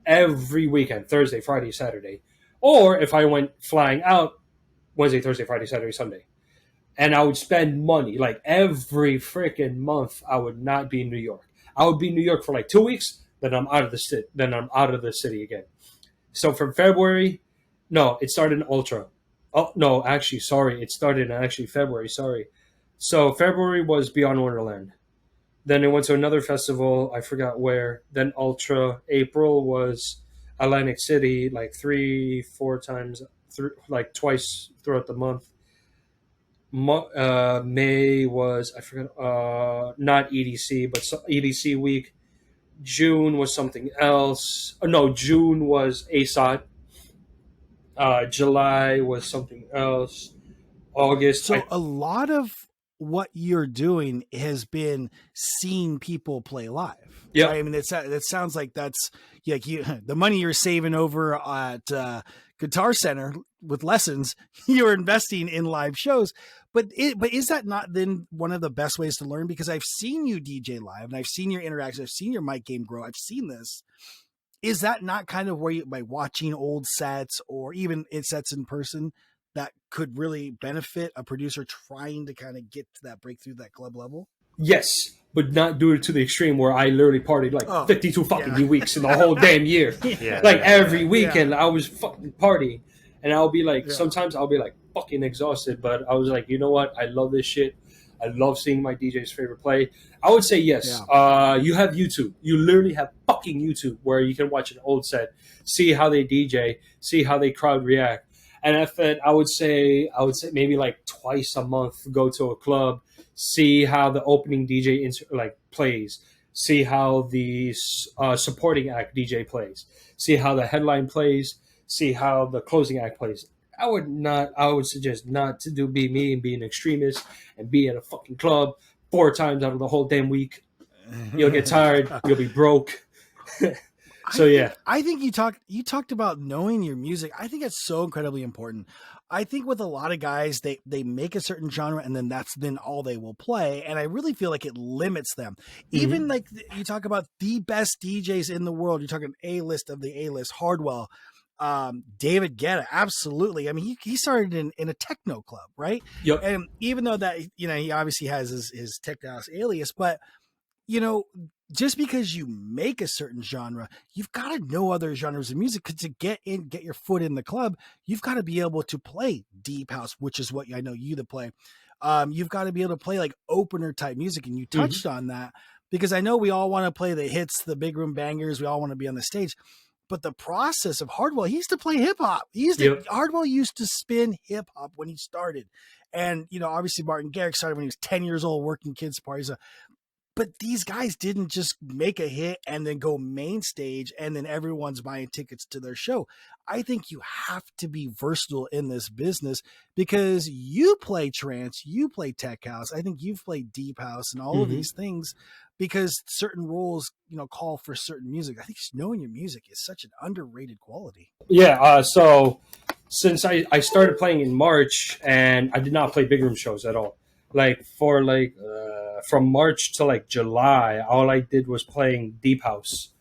every weekend, Thursday, Friday, Saturday. Or if I went flying out, Wednesday, Thursday, Friday, Saturday, Sunday. And I would spend money. Like every freaking month, I would not be in New York. I would be in New York for like 2 weeks, then I'm out of the city. Then I'm out of the city again. So from February, no, it started in Ultra. Oh no, actually, sorry, it started in actually February. Sorry. So February was Beyond Wonderland. Then it went to another festival. I forgot where. Then Ultra. April was Atlantic City, like 3-4 times, like twice throughout the month. May was, I forgot, not EDC, but EDC week. June was something else. No, June was ASOT. July was something else. August. So a lot of what you're doing has been seeing people play live. Yeah. Right? I mean, that sounds like that's like the money you're saving over at Guitar Center with lessons, you're investing in live shows. But is that not then one of the best ways to learn? Because I've seen you DJ live and I've seen your interactions. I've seen your mic game grow. I've seen this. Is that not kind of where you, by watching old sets or even sets in person, that could really benefit a producer trying to kind of get to that breakthrough, that club level? Yes, but not do it to the extreme where I literally partied like 52 fucking weeks in the whole damn year. Every weekend I was fucking partying. And I'll be like, sometimes I'll be like fucking exhausted, but I was like, you know what? I love this shit. I love seeing my DJ's favorite play. I would say yes. You have YouTube. You literally have fucking YouTube where you can watch an old set, see how they DJ, see how they crowd react. And I would say maybe like twice a month, go to a club, see how the opening DJ plays, see how the supporting act DJ plays, see how the headline plays, see how the closing act plays. I would suggest not to be me and be an extremist and be at a fucking club 4 times out of the whole damn week. You'll get tired. You'll be broke. I think you talked about knowing your music. I think it's so incredibly important. I think with a lot of guys, they make a certain genre and then that's all they will play. And I really feel like it limits them. Even like you talk about the best DJs in the world. You're talking A-list of the A-list, Hardwell, David Guetta. Absolutely. I mean, he started in a techno club, right? Yep. And even though that, he obviously has his techno house alias, but just because you make a certain genre, you've got to know other genres of music. Because to get your foot in the club, you've got to be able to play deep house, which is what I know you to play. You've got to be able to play like opener type music. And you touched on that because I know we all want to play the hits, the big room bangers. We all want to be on the stage. But the process of Hardwell, he used to play hip hop. Hardwell used to spin hip hop when he started. And, obviously Martin Garrix started when he was 10 years old working kids parties. But these guys didn't just make a hit and then go main stage and then everyone's buying tickets to their show. I think you have to be versatile in this business because you play trance, you play tech house. I think you've played deep house and all of these things because certain rules, call for certain music. I think just knowing your music is such an underrated quality. Yeah. So since I started playing in March and I did not play big room shows at all. From March to like July, all I did was playing deep house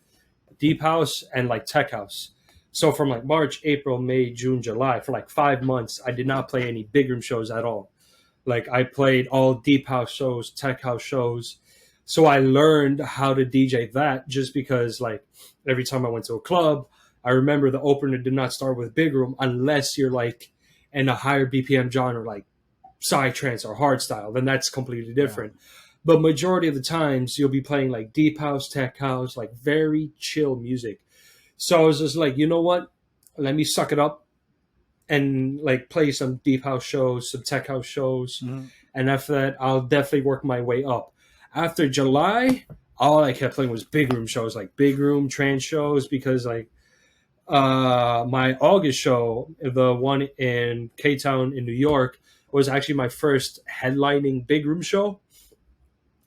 and like tech house. So from like March, April, May, June, July, for like 5 months, I did not play any big room shows at all. Like I played all deep house shows, tech house shows. So I learned how to DJ that just because like every time I went to a club, I remember the opener did not start with big room unless you're like in a higher BPM genre, like psytrance or hardstyle, then that's completely different. But majority of the times you'll be playing like deep house, tech house, like very chill music. So I was just like, you know what? Let me suck it up and like play some deep house shows, some tech house shows. And after that, I'll definitely work my way up. After July, all I kept playing was big room shows, like big room trance shows, because like my August show, the one in K-Town in New York, was actually my first headlining big room show.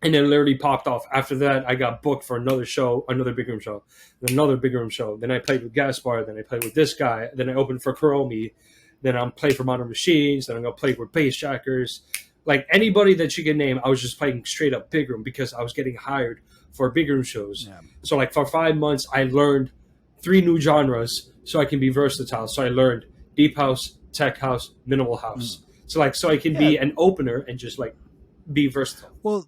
And it literally popped off. After that, I got booked for another show, another big room show, another big room show. Then I played with Gaspar. Then I played with this guy. Then I opened for Kuromi. Then I'm playing for Modern Machines. Then I'm going to play with Bassjackers. Like anybody that you can name, I was just playing straight up big room because I was getting hired for big room shows. Yeah. So like for 5 months, I learned 3 new genres so I can be versatile. So I learned deep house, tech house, minimal house. So I can be an opener and just like be versatile. Well,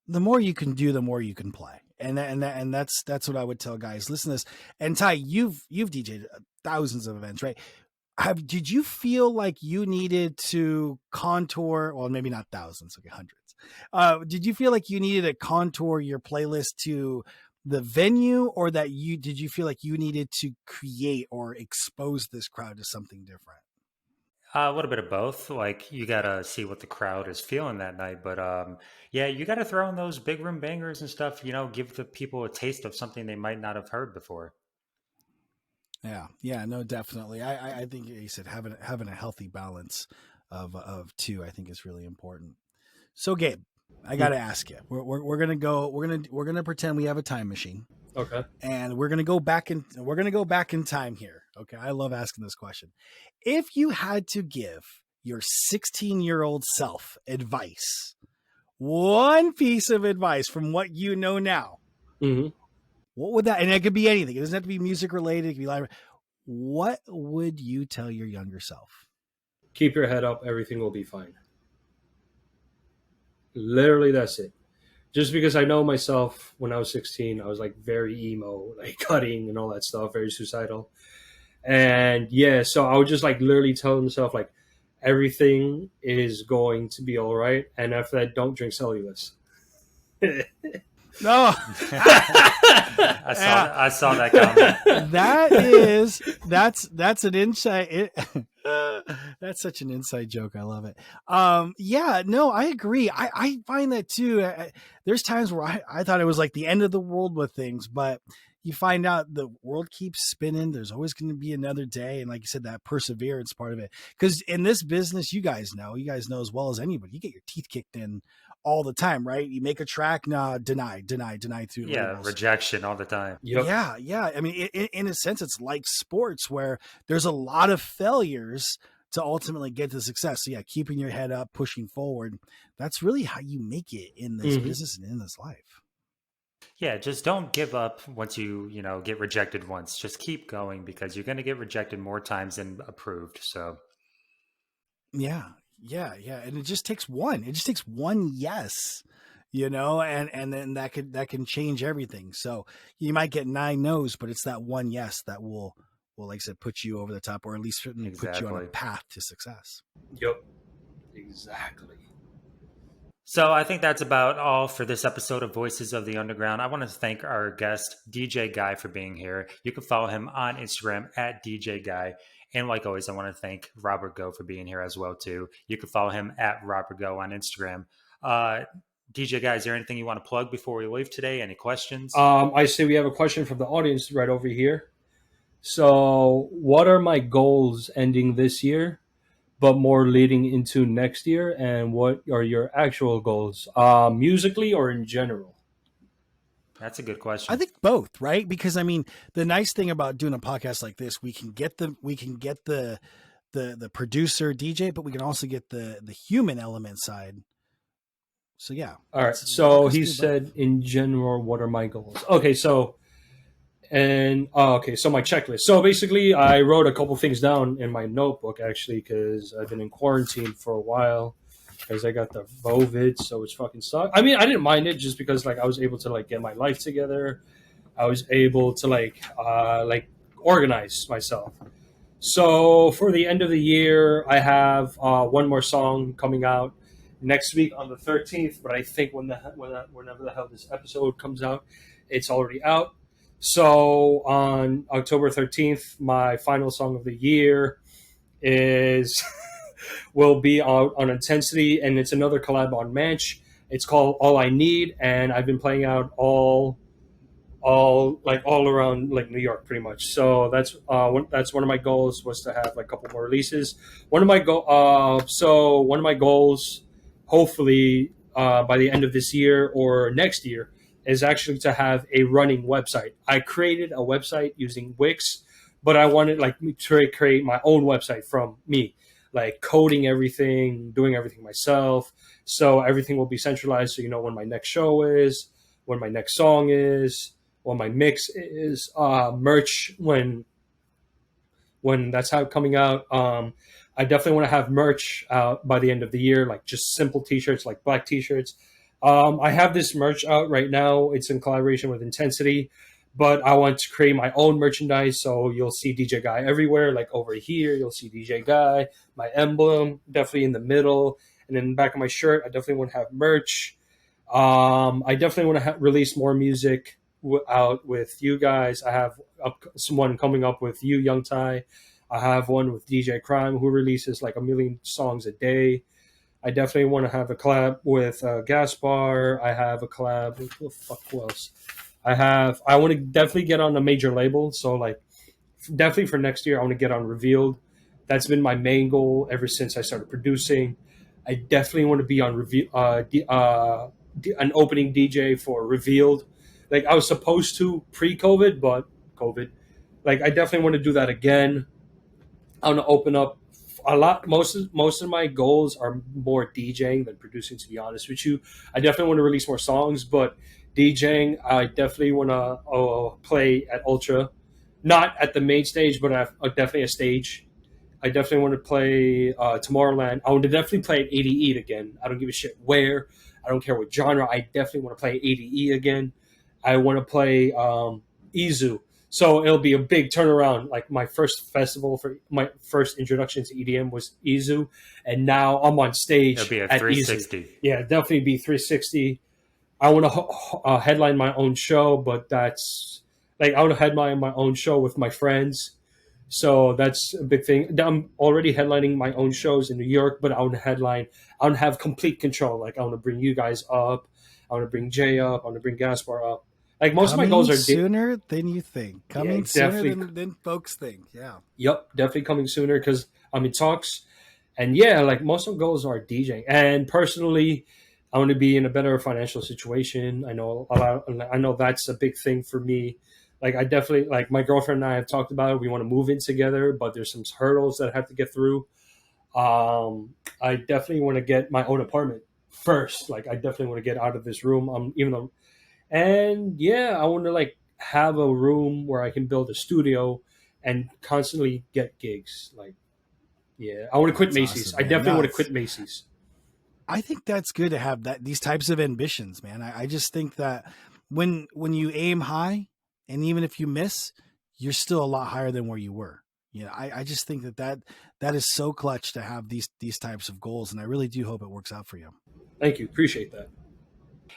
the more you can do, the more you can play. And that's what I would tell guys. Listen to this. And Ty, you've DJed thousands of events, right? Did you feel like you needed to contour? Well, maybe not thousands, okay, hundreds. Did you feel like you needed to contour your playlist to the venue, or did you feel like you needed to create or expose this crowd to something different? A little bit of both. Like you gotta see what the crowd is feeling that night, but yeah, you gotta throw in those big room bangers and stuff. Give the people a taste of something they might not have heard before. Yeah, no, definitely. I think you said having a healthy balance of two, I think is really important. So, Gabe, I got to ask you. We're gonna pretend we have a time machine. Okay. And we're gonna go back in time here. Okay, I love asking this question. If you had to give your 16-year-old self advice, one piece of advice from what you know now, what would that? And it could be anything. It doesn't have to be music related. It could be live. What would you tell your younger self? Keep your head up. Everything will be fine. Literally, that's it. Just because I know myself, when I was 16, I was like very emo, like cutting and all that stuff, very suicidal. And yeah, so I would just like literally tell myself like everything is going to be all right. And after that, don't drink cellulose. No, I saw that comment. That's an insight. That's such an inside joke. I love it. Yeah, no, I agree. I find that too. There's times where I thought it was like the end of the world with things, but you find out the world keeps spinning. There's always going to be another day. And like you said, that perseverance part of it, because in this business, you guys know as well as anybody, you get your teeth kicked in all the time, right? You make a track, deny through labels. Rejection all the time. Yep. Yeah. I mean, in a sense, it's like sports where there's a lot of failures to ultimately get to success. So yeah, keeping your head up, pushing forward. That's really how you make it in this business and in this life. Yeah, just don't give up once you get rejected once. Just keep going, because you're going to get rejected more times than approved. So yeah. And it just takes one. It just takes one yes, and then that can change everything. So you might get 9 no's, but it's that one yes that will like I said, put you over the top, or at least certainly put you on a path to success. Yep. Exactly. So I think that's about all for this episode of Voices of the Underground. I want to thank our guest, DJ Guy, for being here. You can follow him on Instagram at DJ Guy. And like always, I want to thank Robert Go for being here as well, too. You can follow him at Robert Go on Instagram. DJ Guy, is there anything you want to plug before we leave today? Any questions? I say we have a question from the audience right over here. So what are my goals ending this year, but more leading into next year? And what are your actual goals, musically or in general? That's a good question. I think both, right? Because I mean, the nice thing about doing a podcast like this, we can get the producer DJ, but we can also get the human element side. So yeah. All right. So he said, in general, what are my goals? Okay. So so my checklist. So basically, I wrote a couple things down in my notebook actually, because I've been in quarantine for a while. Because I got the COVID, so it's fucking sucked. I mean, I didn't mind it just because like I was able to like get my life together. I was able to like organize myself. So for the end of the year, I have one more song coming out next week on the 13th. But I think whenever the hell this episode comes out, it's already out. So on October 13th, my final song of the year is. Will be on Intensity, and it's another collab on Manch. It's called All I Need, and I've been playing out all around like New York pretty much. So that's one of my goals, was to have like a couple more releases. One of my goals, hopefully by the end of this year or next year, is actually to have a running website. I created a website using Wix, but I wanted like to create my own website from me. like coding everything, doing everything myself. So everything will be centralized. So, when my next show is, when my next song is, what my mix is, merch when that's how coming out. I definitely want to have merch out by the end of the year, like just simple t-shirts, like black t-shirts. I have this merch out right now. It's in collaboration with Intensity, but I want to create my own merchandise. So you'll see DJ Guy everywhere. Like over here, you'll see DJ Guy, my emblem, definitely in the middle. And then the back of my shirt, I definitely want to have merch. I definitely want to release more music out with you guys. I have someone coming up with you, Young Ty. I have one with DJ Crime, who releases like 1 million songs a day. I definitely want to have a collab with Gaspar. I have a collab with who else? I want to definitely get on a major label. So like definitely for next year, I want to get on Revealed. That's been my main goal ever since I started producing. I definitely want to be on an opening DJ for Revealed. Like I was supposed to pre-COVID, but COVID. Like I definitely want to do that again. I want to open up a lot. Most of my goals are more DJing than producing. To be honest with you, I definitely want to release more songs, but DJing, I definitely want to play at Ultra, not at the main stage, but at definitely a stage. I definitely want to play Tomorrowland. I want to definitely play at AIDA again. I don't give a shit where. I don't care what genre. I definitely want to play AIDA again. I want to play Izu. So it'll be a big turnaround. Like my first festival for my first introduction to EDM was Izu, and now I'm on stage. It'll be a at 360. Izu. Yeah, definitely be 360. I want to headline my own show, but that's like I want to headline my own show with my friends. So that's a big thing. I'm already headlining my own shows in New York, but I want to headline. I want to have complete control. Like I want to bring you guys up. I want to bring Jay up. I want to bring Gaspar up. Like most of my goals are sooner than you think. Coming sooner than folks think. Yeah. Yep, definitely coming sooner because I'm in talks. And yeah, like most of my goals are DJing. And personally, I want to be in a better financial situation. I know that's a big thing for me. Like I definitely, like my girlfriend and I have talked about it. We want to move in together, but there's some hurdles that I have to get through. I definitely want to get my own apartment first. Like I definitely want to get out of this room. And yeah, I want to like have a room where I can build a studio and constantly get gigs. Like, yeah, I want to quit Macy's. Awesome, I definitely want to quit Macy's. I think that's good to have these types of ambitions, man. I just think that when you aim high, and even if you miss, you're still a lot higher than where you were. I just think that is so clutch to have these types of goals, and I really do hope it works out for you. Thank you. Appreciate that.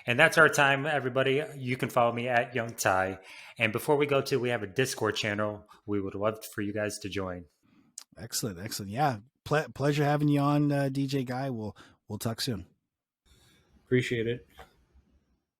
And that's our time, everybody. You can follow me at Young Ty. And before we go we have a Discord channel. We would love for you guys to join. Excellent. Yeah. Pleasure having you on, DJ Guy. We'll talk soon. Appreciate it.